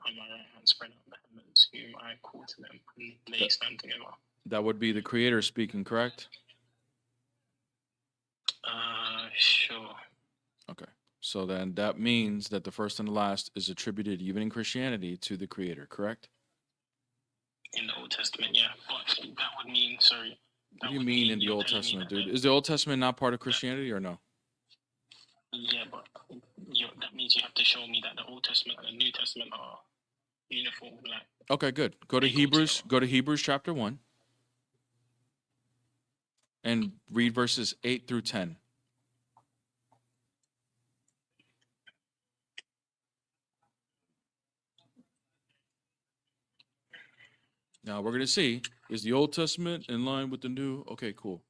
and my right hand spread out the heavens. Whom I called to them, and they stand together. That would be the Creator speaking, correct? Sure. Okay. So then that means that the first and the last is attributed, even in Christianity, to the Creator, correct? In the Old Testament, yeah. But that would mean, sorry. What do you mean in the Old Testament, dude? Is the Old Testament not part of Christianity or no? Yeah, but that means you have to show me that the Old Testament and the New Testament are uniform. Like, okay, good. Go to Hebrews. Go to Hebrews chapter 1 and read verses 8 through 10. Now we're going to see, is the Old Testament in line with the New? Okay, cool.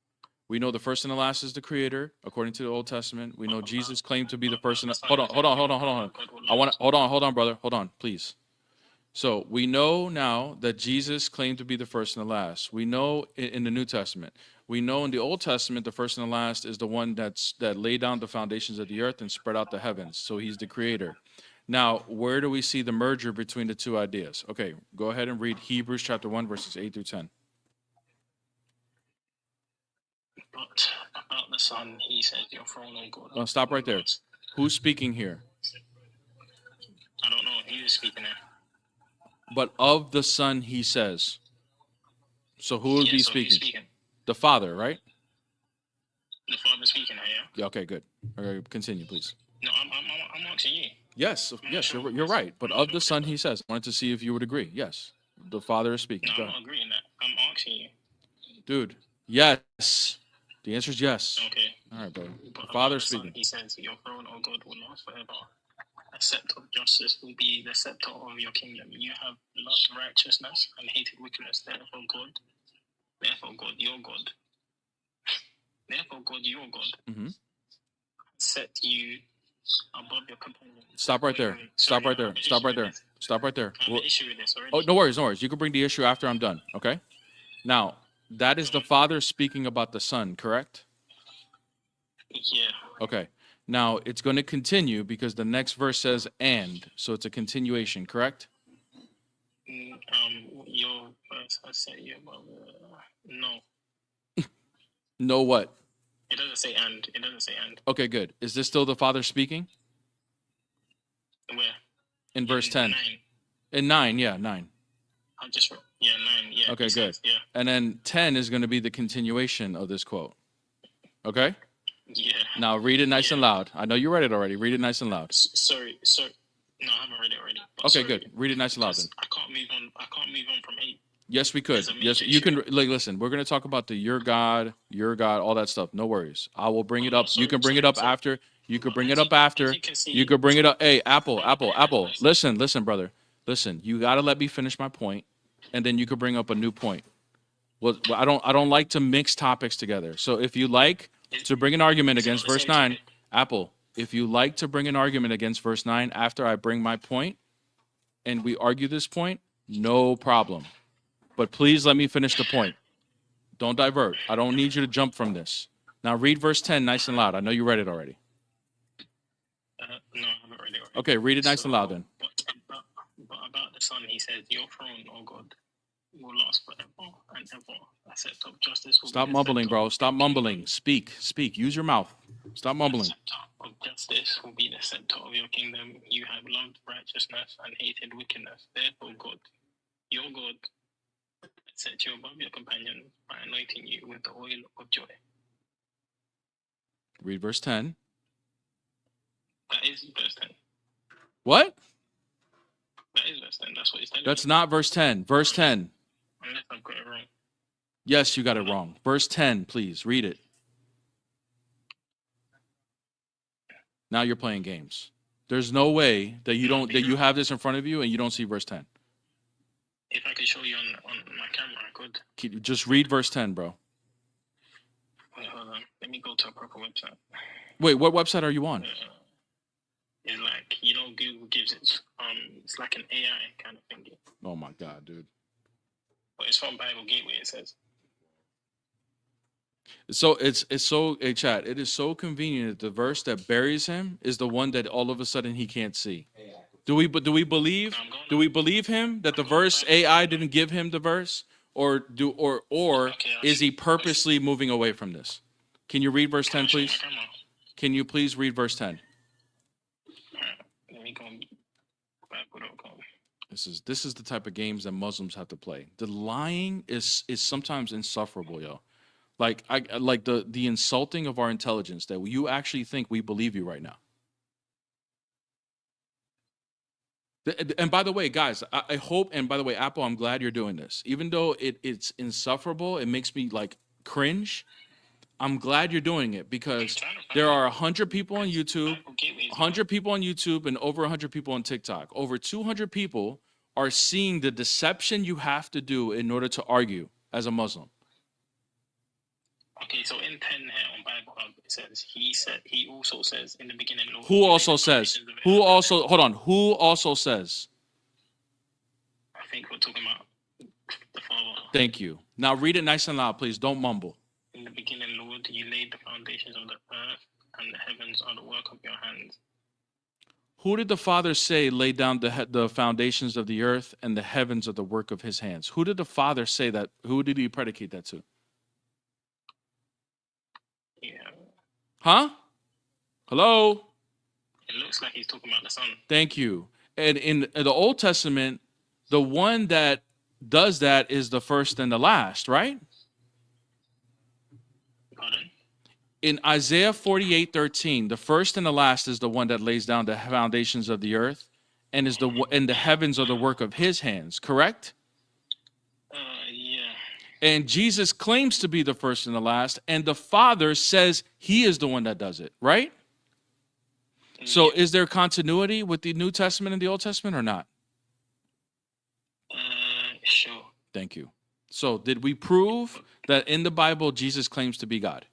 We know the first and the last is the Creator, according to the Old Testament. We know Jesus claimed to be the first and the... Hold on. I want to... Hold on, brother. Hold on, please. So we know now that Jesus claimed to be the first and the last. We know in the New Testament. We know in the Old Testament, the first and the last is the one that laid down the foundations of the earth and spread out the heavens. So he's the Creator. Now, where do we see the merger between the two ideas? Okay, go ahead and read Hebrews chapter 1, verses 8 through 10. but about the Son, he says, your throne, O God. Stop right there. Who's speaking here? I don't know. Who's speaking there? But of the Son, he says. So who would be speaking? The Father, right? The Father speaking there, yeah? Yeah, okay, good. Okay, continue, please. No, I'm asking you. Yes, you're right. But of the Son, he says. I wanted to see if you would agree. Yes, the Father is speaking. No, I'm not agreeing that. I'm asking you. Dude, yes. The answer is yes. Okay. All right, brother. But The Father is the Son, speaking. he says, your throne, O God, will last forever. A scepter of justice will be the scepter of your kingdom. You have loved righteousness and hated wickedness. Therefore, God, your God, set you above your companions. Stop right there. Stop right there. I have an issue with this already. Oh, no worries. You can bring the issue after I'm done, okay? Now, that is the Father speaking about the Son, correct? Yeah. Okay. Now, it's going to continue because the next verse says and, so it's a continuation, correct? Your verse has said you above. No. No what? It doesn't say and. Okay, good. Is this still the Father speaking? Where? In verse 10. 9. In 9, yeah, 9. 9, yeah. Okay, good. Says, yeah. And then 10 is going to be the continuation of this quote. Okay? Yeah. Now read it nice and loud. I know you read it already. Read it nice and loud. Sorry. No, I haven't read it already. Okay, good. Read it nice and loud then. I can't move on from 8. Yes, we could. Yes, you can. Like, listen, we're going to talk about the your God, all that stuff. No worries. I will bring it up. You can bring it up after. You could bring it up after. You could bring it up. Hey, Apple. Listen, brother. Listen, you got to let me finish my point, and then you could bring up a new point. Well, I don't like to mix topics together. So if you like to bring an argument against verse 9, Apple, if you like to bring an argument against verse 9 after I bring my point, and we argue this point, no problem. But please let me finish the point. Don't divert. I don't need you to jump from this. Now read verse 10 nice and loud. I know you read it already. No, I haven't read it already. Okay, read it nice and loud then. But about the Son, he says, your throne, O God, will last forever and ever. A scepter of justice will Stop mumbling, bro. Stop mumbling. Speak. Use your mouth. Stop mumbling. A scepter of justice will be the scepter of your kingdom. You have loved righteousness and hated wickedness. Therefore, God, your God, set you above your companions by anointing you with the oil of joy. Read verse 10. That is verse 10. What? That is verse 10. That's what it's telling That's you. not verse 10. Verse 10. Unless I've got it wrong. Yes, you got it wrong. Verse 10, please. Read it. Now you're playing games. There's no way that you have this in front of you and you don't see verse 10. If I could show you on my camera, I could. Just read verse 10, bro. Wait, hold on. Let me go to a proper website. Wait, what website are you on? It's like, Google gives it. It's like an AI kind of thing. Oh my God, dude. But it's from Bible Gateway, it says. So it's so, hey chat, it is so convenient that the verse that buries him is the one that all of a sudden he can't see. Do we believe him that the verse AI didn't give him the verse, or is he purposely moving away from this? Can you read verse 10, please? Can you please read verse 10? Let me go Bible.com. This is the type of games that Muslims have to play. The lying is sometimes insufferable, yo. Like the insulting of our intelligence that you actually think we believe you right now. And by the way, guys, I hope, and by the way, Apple, I'm glad you're doing this. Even though it's insufferable, it makes me like cringe. I'm glad you're doing it because there are 100 people on YouTube, 100 people on YouTube, and over 100 people on TikTok. Over 200 people are seeing the deception you have to do in order to argue as a Muslim. Okay, so in 10 here on Bible Hub, it says, he also says in the beginning. Lord, Who also says? Who also, hold on, who also says? I think we're talking about the Father. Thank you. Now read it nice and loud, please. Don't mumble. In the beginning, Lord, you laid the foundations of the earth, and the heavens are the work of your hands. Who did the Father say laid down the foundations of the earth and the heavens are the work of his hands? Who did the Father say that? Who did he predicate that to? Yeah. Huh? Hello? It looks like he's talking about the Son. Thank you. And in the Old Testament, the one that does that is the first and the last, right? Pardon? In Isaiah 48:13, the first and the last is the one that lays down the foundations of the earth, and the heavens are the work of his hands. Correct? Yeah. And Jesus claims to be the first and the last, and the Father says he is the one that does it. Right? So, is there continuity with the New Testament and the Old Testament, or not? Sure. Thank you. So, did we prove that in the Bible Jesus claims to be God?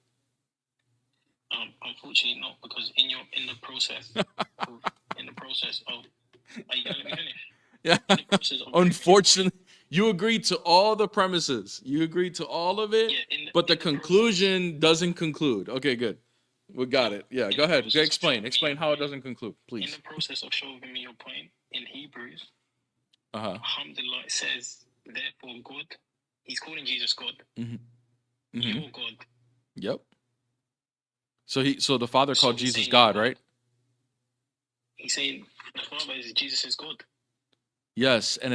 Unfortunately, not, because in the process of, are you gonna let me finish? Yeah. Unfortunately, you agreed to all the premises. You agreed to all of it, but the conclusion doesn't conclude. Okay, good. We got it. Yeah, go ahead. Explain how it doesn't conclude, please. In the process of showing me your point, in Hebrews, Alhamdulillah, it says, therefore God, he's calling Jesus God. Mm-hmm. Your God. Yep. So the Father called Jesus God, right? He's saying the Father is Jesus' God. Yes, and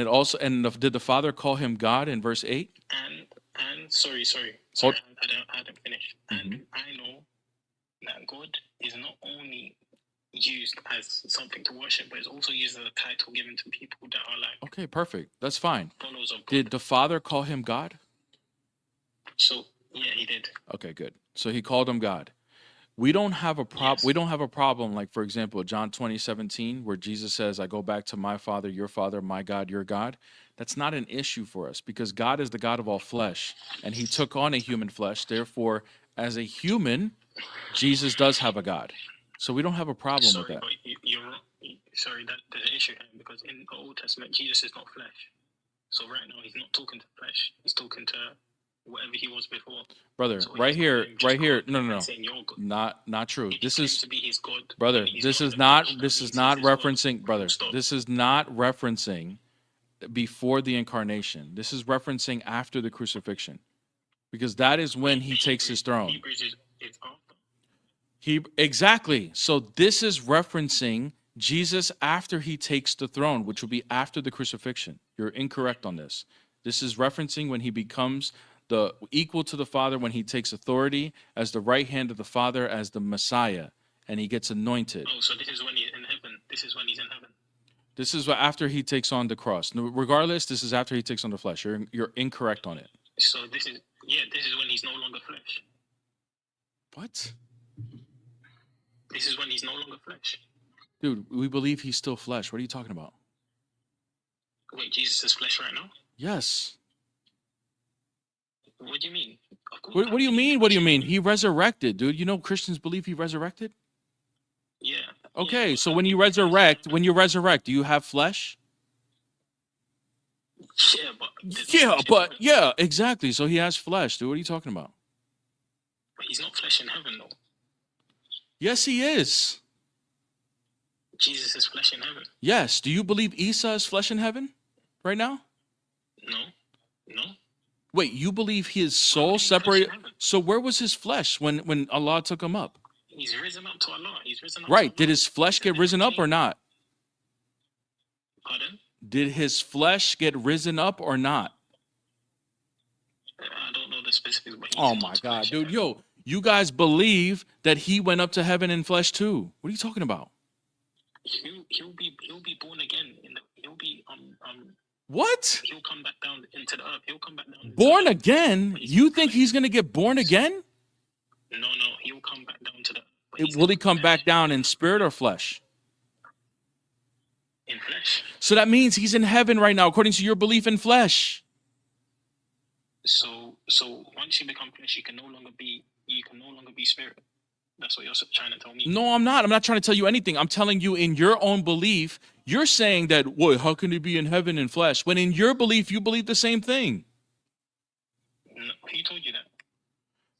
did the Father call him God in verse 8? And sorry, I hadn't finished. And I know that God is not only used as something to worship, but it's also used as a title given to people that are like. Okay, perfect. That's fine. Followers of God. Did the Father call him God? So yeah, he did. Okay, good. So he called him God. We don't have a problem. Yes. We don't have a problem, like for example, John 20:17, where Jesus says, "I go back to my Father, your Father, my God, your God." That's not an issue for us because God is the God of all flesh, and He took on a human flesh. Therefore, as a human, Jesus does have a God. So we don't have a problem with that. But you're wrong. Sorry, there's an issue here because in the Old Testament, Jesus is not flesh. So right now, he's not talking to flesh. He's talking to whatever he was before. Brother, so right here. No. Not true. This is, brother, this is not referencing, brother, this is not referencing before the incarnation. This is referencing after the crucifixion. Because that is when he takes his throne. Exactly. So this is referencing Jesus after he takes the throne, which will be after the crucifixion. You're incorrect on this. This is referencing when he becomes equal to the Father, when he takes authority as the right hand of the Father, as the Messiah. and he gets anointed. Oh, so this is when he's in heaven. This is when he's in heaven. This is after he takes on the cross. No, regardless, this is after he takes on the flesh. You're incorrect on it. So this is when he's no longer flesh. What? This is when he's no longer flesh. Dude, we believe he's still flesh. What are you talking about? Wait, Jesus is flesh right now? Yes. What do you mean? What do you mean? What do you mean? He resurrected, dude. You know Christians believe he resurrected? Yeah. Okay, so when you resurrect, do you have flesh? Yeah, exactly. So he has flesh, dude. What are you talking about? But he's not flesh in heaven, though. Yes, he is. Jesus is flesh in heaven. Yes. Do you believe Isa is flesh in heaven right now? No. Wait, you believe his soul separated? So where was his flesh when Allah took him up? He's risen up to Allah. He's risen up. Right. Did his flesh get risen up or not? Pardon? Did his flesh get risen up or not? I don't know the specifics. But oh my God, dude. Yo, you guys believe that he went up to heaven in flesh too. What are you talking about? He'll be born again. What? He'll come back down into the earth. He'll come back down. Born again? You think he's going to get born again? No. He'll come back down to the earth. Will he come back down in spirit or flesh? In flesh. So that means he's in heaven right now, according to your belief in flesh. So once you become flesh, you can no longer be spirit. That's what you're trying to tell me. No, I'm not. I'm not trying to tell you anything. I'm telling you in your own belief, you're saying that, what, how can he be in heaven in flesh? When in your belief, you believe the same thing. No, who told you that?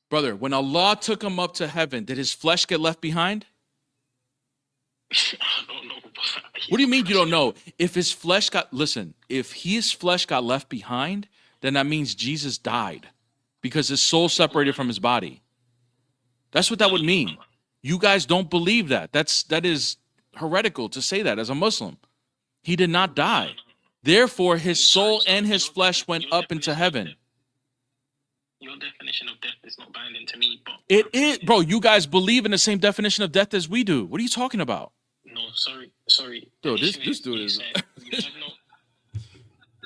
Brother, when Allah took him up to heaven, did his flesh get left behind? I don't know. What do you mean you don't know? If his flesh got left behind, then that means Jesus died because his soul separated from his body. That's what that would mean. You guys don't believe that. That is heretical to say that as a Muslim. He did not die. Therefore, his soul and his flesh went up into heaven. Your definition of death is not binding to me, but it is, bro. You guys believe in the same definition of death as we do. What are you talking about? No, sorry. Dude, this dude is.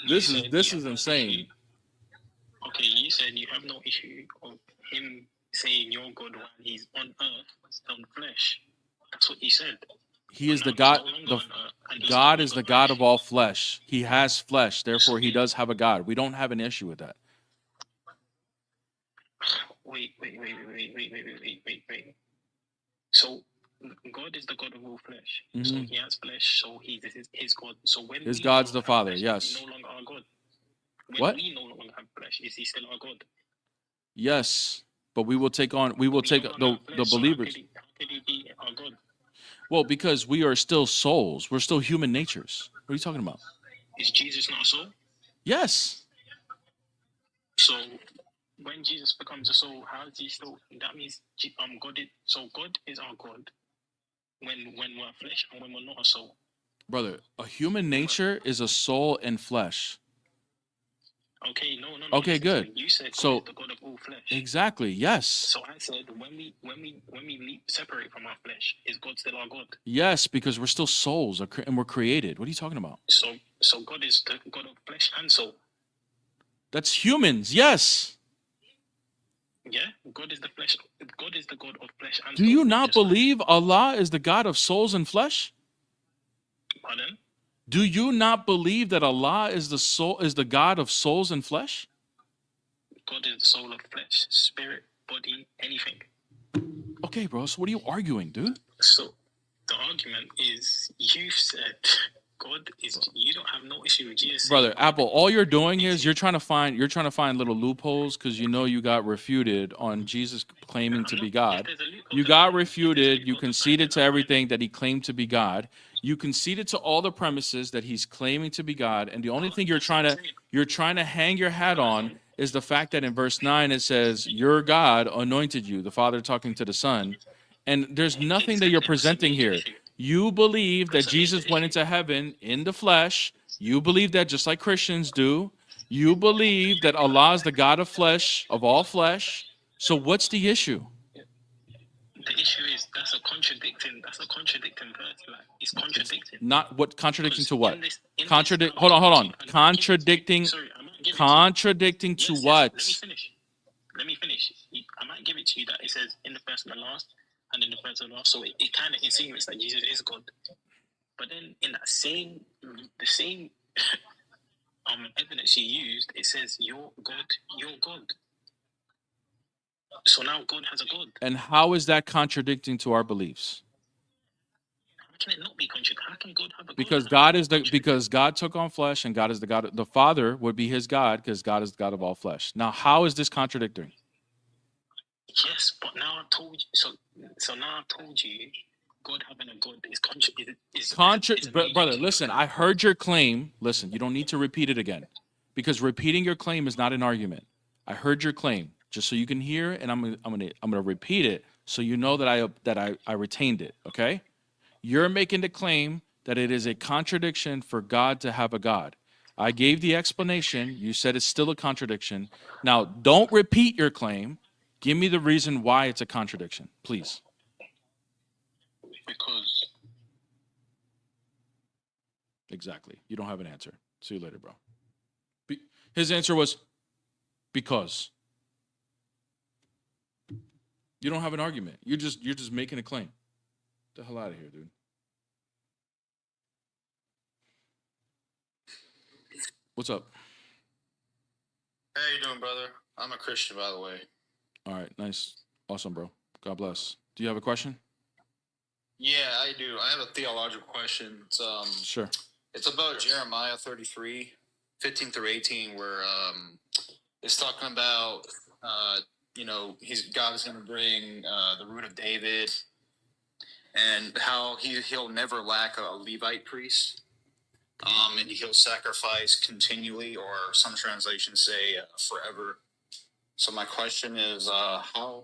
This is insane. Okay, you said you have no issue of him saying you're God while he's on earth, on flesh. That's what he said. He is the God. God is the God of all flesh. He has flesh, therefore he does have a God. We don't have an issue with that. Wait. So God is the God of all flesh. Mm-hmm. So he has flesh. So he's his God. So when his God's the Father. Flesh, yes. He's no longer our God. When what? We no longer have flesh. Is he still our God? Yes, but we will take on. We will take the believers. How could he be our God? Well, because we are still souls. We're still human natures. What are you talking about? Is Jesus not a soul? Yes. So when Jesus becomes a soul, how is he still? That means God is, so God is our God when we're flesh and when we're not a soul. Brother, a human nature is a soul and flesh. Okay, no. Okay, good. You said God so is the God of all flesh. Exactly. Yes. So I said when we separate from our flesh, is God still our God? Yes, because we're still souls and we're created. What are you talking about? So God is the God of flesh and soul. That's humans. Yes. Yeah, God is the flesh. God is the God of flesh and soul. Do you not believe Allah is the God of souls and flesh? Pardon? Do you not believe that Allah is the God of souls and flesh? God is the soul of flesh, spirit, body, anything. Okay, bro. So what are you arguing, dude? So the argument is you said God is. You don't have no issue with Jesus. Brother, Apple, all you're doing is you're trying to find little loopholes because you know you got refuted on Jesus claiming to be God. You got refuted. You conceded to everything that he claimed to be God. You conceded to all the premises that he's claiming to be God, and the only thing you're trying to hang your hat on is the fact that in verse 9 it says, "Your God anointed you," the Father talking to the Son, and there's nothing that you're presenting here. You believe that Jesus went into heaven in the flesh. You believe that just like Christians do. You believe that Allah is the God of flesh, of all flesh. So what's the issue? the issue is that's a contradicting verse. Like it's contradicting. Not what contradicting to what? In Contradict. this, Hold on. I'm gonna give it to you. Contradicting. Sorry, I might give it to you. Contradicting to Yes, what? Let me finish. I might give it to you that it says in the first and the last, and in the first and the last. So it kind of insinuates that Jesus is God. But then in that the same evidence you used, it says you're God. So now God has a God. And how is that contradicting to our beliefs? How can it not be contradicting? How can God have a God? Because God took on flesh, and God is the God. The Father would be his God because God is the God of all flesh. Now, how is this contradicting? Yes, but now I've told you. So now I've told you, God having a God is Brother, listen. I heard your claim. Listen, you don't need to repeat it again, because repeating your claim is not an argument. I heard your claim, just so you can hear, and I'm gonna repeat it so you know that I retained it. Okay, you're making the claim that it is a contradiction for God to have a God. I gave the explanation. You said it's still a contradiction. Now, don't repeat your claim. Give me the reason why it's a contradiction, please. Because exactly. You don't have an answer. See you later, bro. His answer was because. You don't have an argument. You're just making a claim. Get the hell out of here, dude. What's up? How you doing, brother? I'm a Christian, by the way. All right, nice. Awesome, bro. God bless. Do you have a question? Yeah, I do. I have a theological question. It's Sure. It's about Jeremiah 33, 15 through 18, where it's talking about God is going to bring the root of David, and how he'll never lack a Levite priest, and he'll sacrifice continually, or some translations say forever. So my question is, how?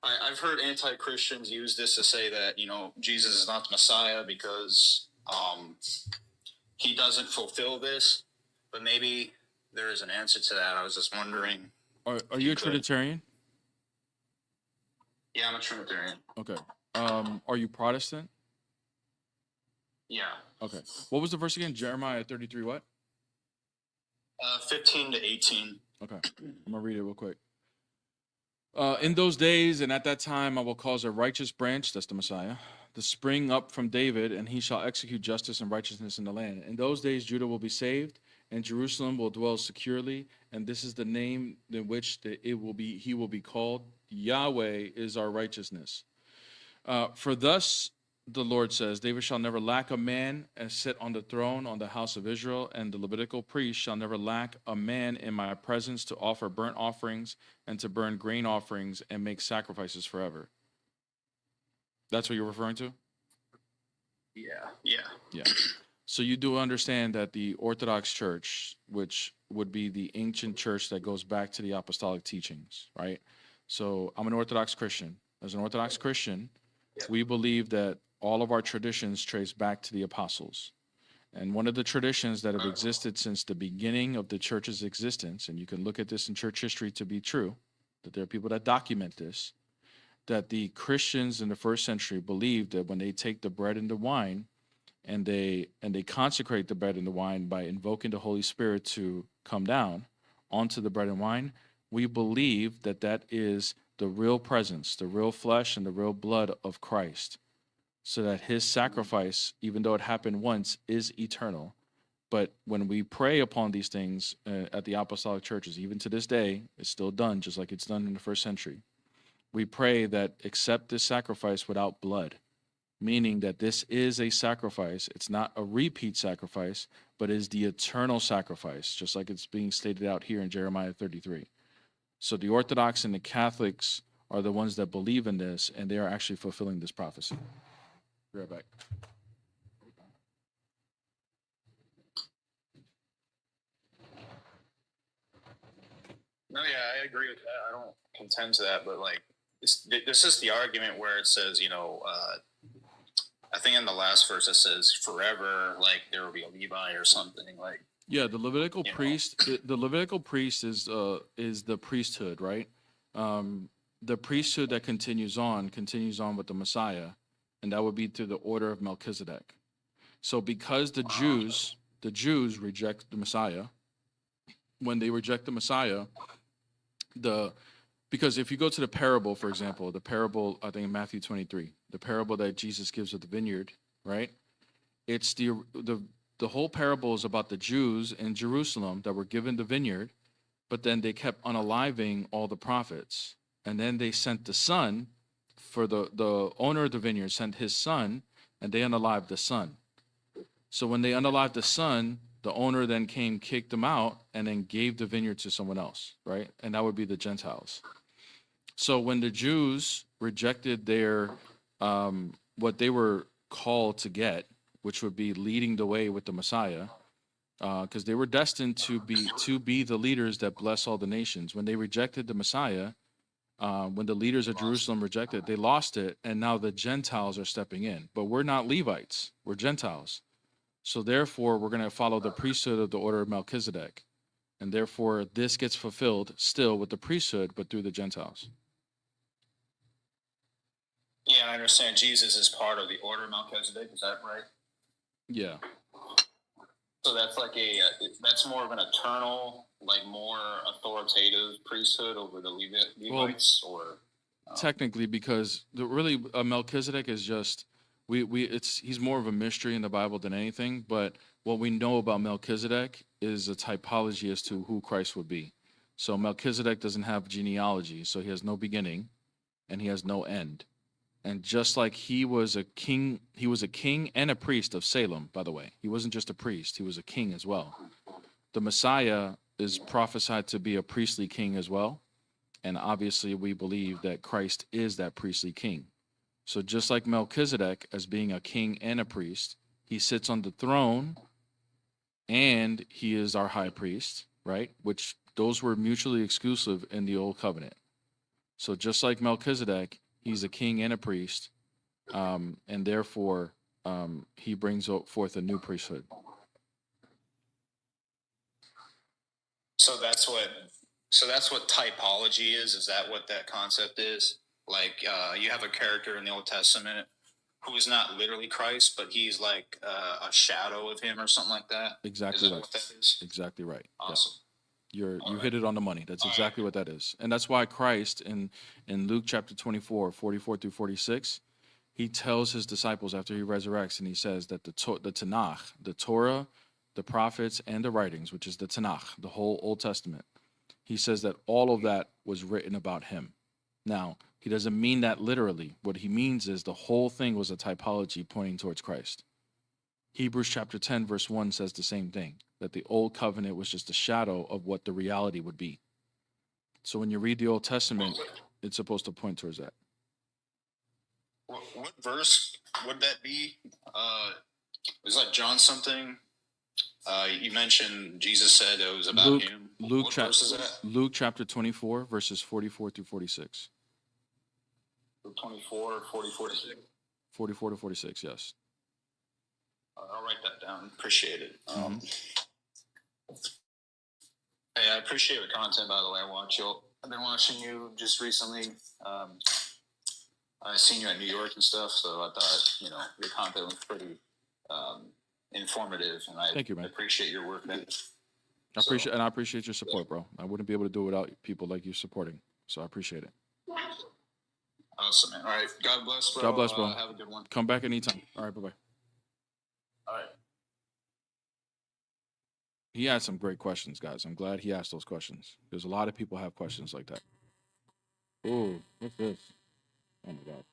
I've heard anti-Christians use this to say that Jesus is not the Messiah because he doesn't fulfill this, but maybe there is an answer to that. I was just wondering. Are you a Trinitarian? Yeah, I'm a Trinitarian. Okay. Are you Protestant? Yeah. Okay. What was the verse again? Jeremiah 33 what? 15 to 18. Okay. I'm going to read it real quick. In those days and at that time I will cause a righteous branch, that's the Messiah, to spring up from David, and he shall execute justice and righteousness in the land. In those days Judah will be saved, and Jerusalem will dwell securely, and this is the name in which he will be called. Yahweh is our righteousness. For thus the Lord says, David shall never lack a man and sit on the throne on the house of Israel, and the Levitical priest shall never lack a man in my presence to offer burnt offerings and to burn grain offerings and make sacrifices forever. That's what you're referring to? Yeah. So you do understand that the Orthodox Church, which would be the ancient church that goes back to the apostolic teachings, right? So I'm an Orthodox Christian. As an Orthodox Christian, we believe that all of our traditions trace back to the apostles. And one of the traditions that have existed since the beginning of the church's existence, and you can look at this in church history to be true, that there are people that document this, that the Christians in the first century believed that when they take the bread and the wine and they consecrate the bread and the wine by invoking the Holy Spirit to come down onto the bread and wine, we believe that that is the real presence, the real flesh and the real blood of Christ, so that his sacrifice, even though it happened once, is eternal. But when we pray upon these things at the apostolic churches, even to this day, it's still done just like it's done in the first century. We pray that accept this sacrifice without blood, meaning that this is a sacrifice. It's not a repeat sacrifice, but is the eternal sacrifice, just like it's being stated out here in Jeremiah 33. So the Orthodox and the Catholics are the ones that believe in this, and they are actually fulfilling this prophecy. Be right back. No, yeah, I agree with that. I don't contend to that, but like this is the argument where it says, I think in the last verse it says forever, like there will be a Levi or something like. Yeah, the Levitical priest. The Levitical priest is the priesthood, right? the priesthood that continues on with the Messiah, and that would be through the order of Melchizedek. So because the Jews reject the Messiah, when they reject the Messiah, because if you go to the parable, for example, the parable, I think in Matthew 23, the parable that Jesus gives of the vineyard, right? It's the whole parable is about the Jews in Jerusalem that were given the vineyard, but then they kept unaliving all the prophets. And then they sent the son, for the owner of the vineyard sent his son, and they unalived the son. So when they unalived the son, the owner then came, kicked them out, and then gave the vineyard to someone else, right? And that would be the Gentiles. So when the Jews rejected their what they were called to get, which would be leading the way with the Messiah, because they were destined to be the leaders that bless all the nations. When they rejected the Messiah, when the leaders of Jerusalem rejected, they lost it, and now the Gentiles are stepping in. But we're not Levites; we're Gentiles. So therefore, we're going to follow the priesthood of the order of Melchizedek, and therefore this gets fulfilled still with the priesthood, but through the Gentiles. Yeah, I understand Jesus is part of the order of Melchizedek. Is that right? Yeah. So that's like that's more of an eternal, like more authoritative priesthood over the Levites, or technically, because Melchizedek is just he's more of a mystery in the Bible than anything. But what we know about Melchizedek is a typology as to who Christ would be. So Melchizedek doesn't have genealogy, so he has no beginning, and he has no end. And just like he was a king and a priest of Salem, by the way. He wasn't just a priest, he was a king as well. The Messiah is prophesied to be a priestly king as well. And obviously we believe that Christ is that priestly king. So just like Melchizedek as being a king and a priest, he sits on the throne and he is our high priest, right? Which those were mutually exclusive in the old covenant. So just like Melchizedek, he's a king and a priest, and therefore he brings forth a new priesthood. So that's what typology is. Is that what that concept is? Like you have a character in the Old Testament who is not literally Christ, but he's like a shadow of him or something like that. Exactly is that right. What that is? Exactly right. Awesome. Yeah. You hit it on the money. That's exactly what that is. And that's why Christ in Luke chapter 24, 44 through 46, he tells his disciples after he resurrects, and he says that the Tanakh, the Torah, the prophets, and the writings, which is the Tanakh, the whole Old Testament, he says that all of that was written about him. Now, he doesn't mean that literally. What he means is the whole thing was a typology pointing towards Christ. Hebrews chapter 10, verse 1 says the same thing, that the old covenant was just a shadow of what the reality would be. So when you read the Old Testament, it's supposed to point towards that. What verse would that be? Was that John something? You mentioned Jesus said it was about him. What verse is that? Luke chapter 24, verses 44 through 46. 24, 40, 46. 44 to 46, yes. I'll write that down. Appreciate it. Hey, I appreciate your content, by the way. I've been watching you just recently. I've seen you at New York and stuff, so I thought, your content was pretty informative, and Thank you, man. Appreciate your work, man. I appreciate your support, bro. I wouldn't be able to do it without people like you supporting, so I appreciate it. Awesome, man. All right. God bless, bro. God bless, bro. Have a good one. Come back anytime. All right, bye-bye. All right. He had some great questions, guys. I'm glad he asked those questions. There's a lot of people have questions like that. Ooh, what's this? Oh, my God.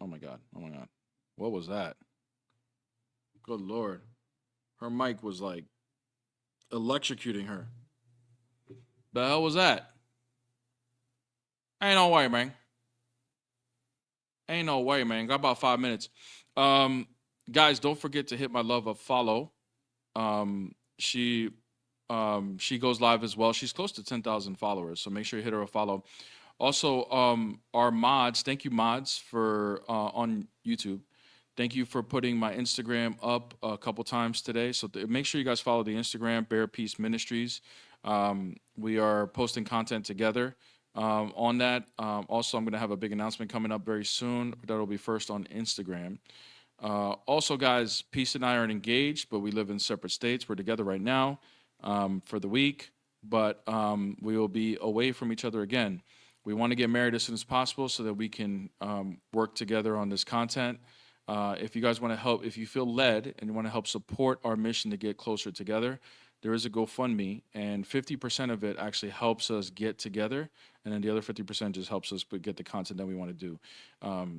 Oh, my God. Oh, my God. What was that? Good Lord. Her mic was, like, electrocuting her. The hell was that? Ain't no way, man. Ain't no way, man. Got about 5 minutes. Guys, don't forget to hit my love of follow. She goes live as well. She's close to 10,000 followers, so make sure you hit her a follow. Also, our mods, thank you mods for on YouTube. Thank you for putting my Instagram up a couple times today. So make sure you guys follow the Instagram, Bear Peace Ministries. We are posting content together. on that. Also, I'm going to have a big announcement coming up very soon. That'll be first on Instagram. Also, guys, Peace and I aren't engaged, but we live in separate states. We're together right now for the week, but we will be away from each other again. We want to get married as soon as possible so that we can work together on this content. If you guys want to help, if you feel led and you want to help support our mission to get closer together, there is a GoFundMe, and 50% of it actually helps us get together, and then the other 50% just helps us get the content that we want to do.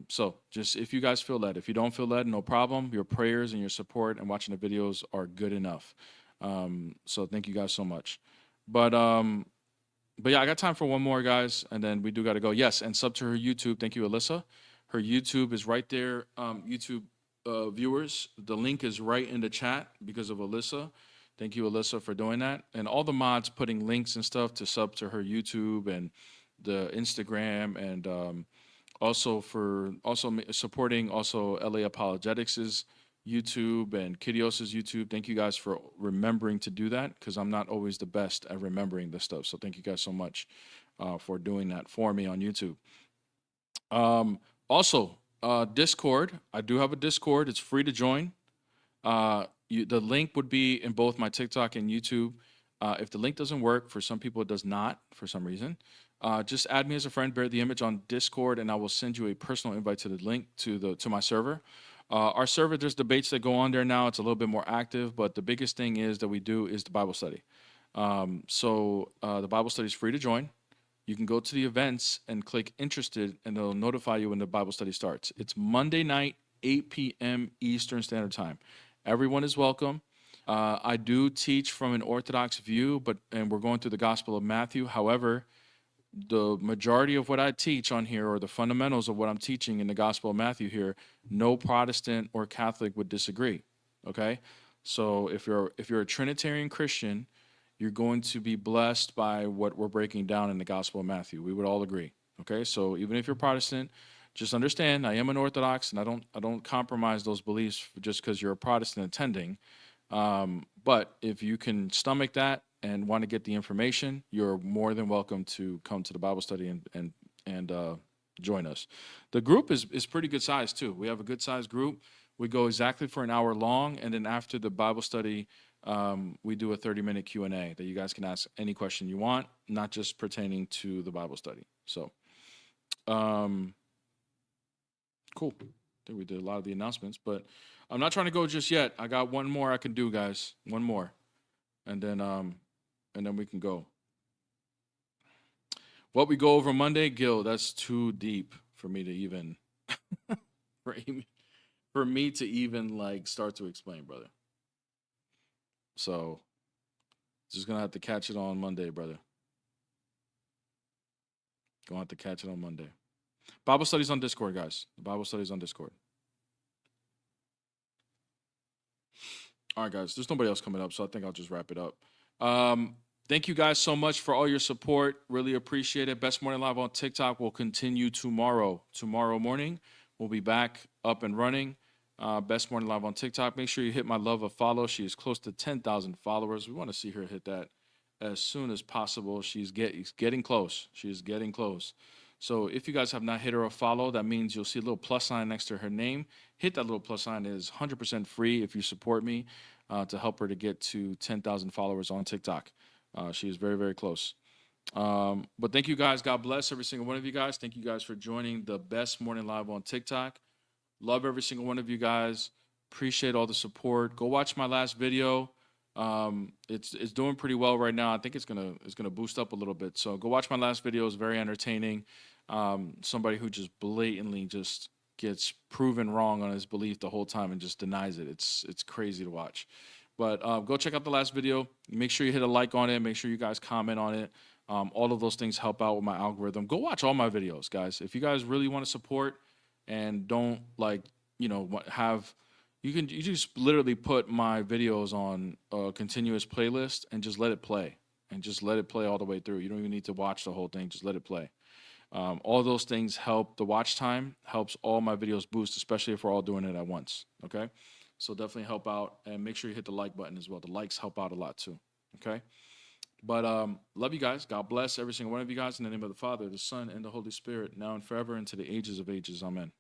So just if you guys feel led, if you don't feel led, no problem. Your prayers and your support and watching the videos are good enough. So thank you guys so much. But yeah, I got time for one more, guys, and then we do got to go. Yes, and sub to her YouTube. Thank you, Alyssa. Her YouTube is right there. YouTube viewers, the link is right in the chat because of Alyssa. Thank you, Alyssa, for doing that. And all the mods putting links and stuff to sub to her YouTube and the Instagram, and also supporting also LA Apologetics' YouTube and Kyrios' YouTube. Thank you guys for remembering to do that, because I'm not always the best at remembering this stuff. So thank you guys so much for doing that for me on YouTube. Also, Discord. I do have a Discord. It's free to join. The link would be in both my TikTok and YouTube. If the link doesn't work, for some people it does not, for some reason, just add me as a friend, bear the image on Discord, and I will send you a personal invite to the link to my server. Our server, there's debates that go on there now. It's a little bit more active, but the biggest thing is that we do is the Bible study. So the Bible study is free to join. You can go to the events and click interested, and it'll notify you when the Bible study starts. It's Monday night, 8 p.m. Eastern Standard Time. Everyone is welcome. I do teach from an Orthodox view, and we're going through the Gospel of Matthew. However, the majority of what I teach on here, or the fundamentals of what I'm teaching in the Gospel of Matthew here, no Protestant or Catholic would disagree. Okay, so if you're a Trinitarian Christian, you're going to be blessed by what we're breaking down in the Gospel of Matthew. We would all agree. Okay, so even if you're Protestant, just understand I am an Orthodox, and I don't compromise those beliefs just because you're a Protestant attending. But if you can stomach that and want to get the information, you're more than welcome to come to the Bible study and join us. The group is pretty good size too. We have a good size group. We go exactly for an hour long, and then after the Bible study, we do a 30-minute Q&A that you guys can ask any question you want, not just pertaining to the Bible study. So, cool. I think we did a lot of the announcements, but I'm not trying to go just yet. I got one more I can do, guys. One more, and then we can go. What we go over Monday, Gil, that's too deep for me to even for me to even like start to explain, brother. So just gonna have to catch it on Monday, brother. Gonna have to catch it on Monday. Bible studies on Discord, guys. The Bible studies on Discord. All right, guys. There's nobody else coming up, so I think I'll just wrap it up. Thank you guys so much for all your support. Really appreciate it. Best Morning Live on TikTok will continue tomorrow. Tomorrow morning, we'll be back up and running. Best Morning Live on TikTok. Make sure you hit my love a follow. She is close to 10,000 followers. We want to see her hit that as soon as possible. She's getting close. She's getting close. So if you guys have not hit her a follow, that means you'll see a little plus sign next to her name. Hit that little plus sign. It is 100% free if you support me to help her to get to 10,000 followers on TikTok. She is very, very close. But thank you guys. God bless every single one of you guys. Thank you guys for joining the Best Morning Live on TikTok. Love every single one of you guys. Appreciate all the support. Go watch my last video. It's doing pretty well right now. I think it's gonna boost up a little bit. So go watch my last video. It's very entertaining. Somebody who just blatantly just gets proven wrong on his belief the whole time and just denies it. It's crazy to watch. But go check out the last video. Make sure you hit a like on it. Make sure you guys comment on it. All of those things help out with my algorithm. Go watch all my videos, guys. If you guys really want to support and don't you just literally put my videos on a continuous playlist and just let it play. And just let it play all the way through. You don't even need to watch the whole thing. Just let it play. All those things help the watch time, helps all my videos boost, especially if we're all doing it at once. Okay? So definitely help out, and make sure you hit the like button as well. The likes help out a lot too. Okay? But love you guys. God bless every single one of you guys in the name of the Father, the Son, and the Holy Spirit, now and forever, and to the ages of ages. Amen.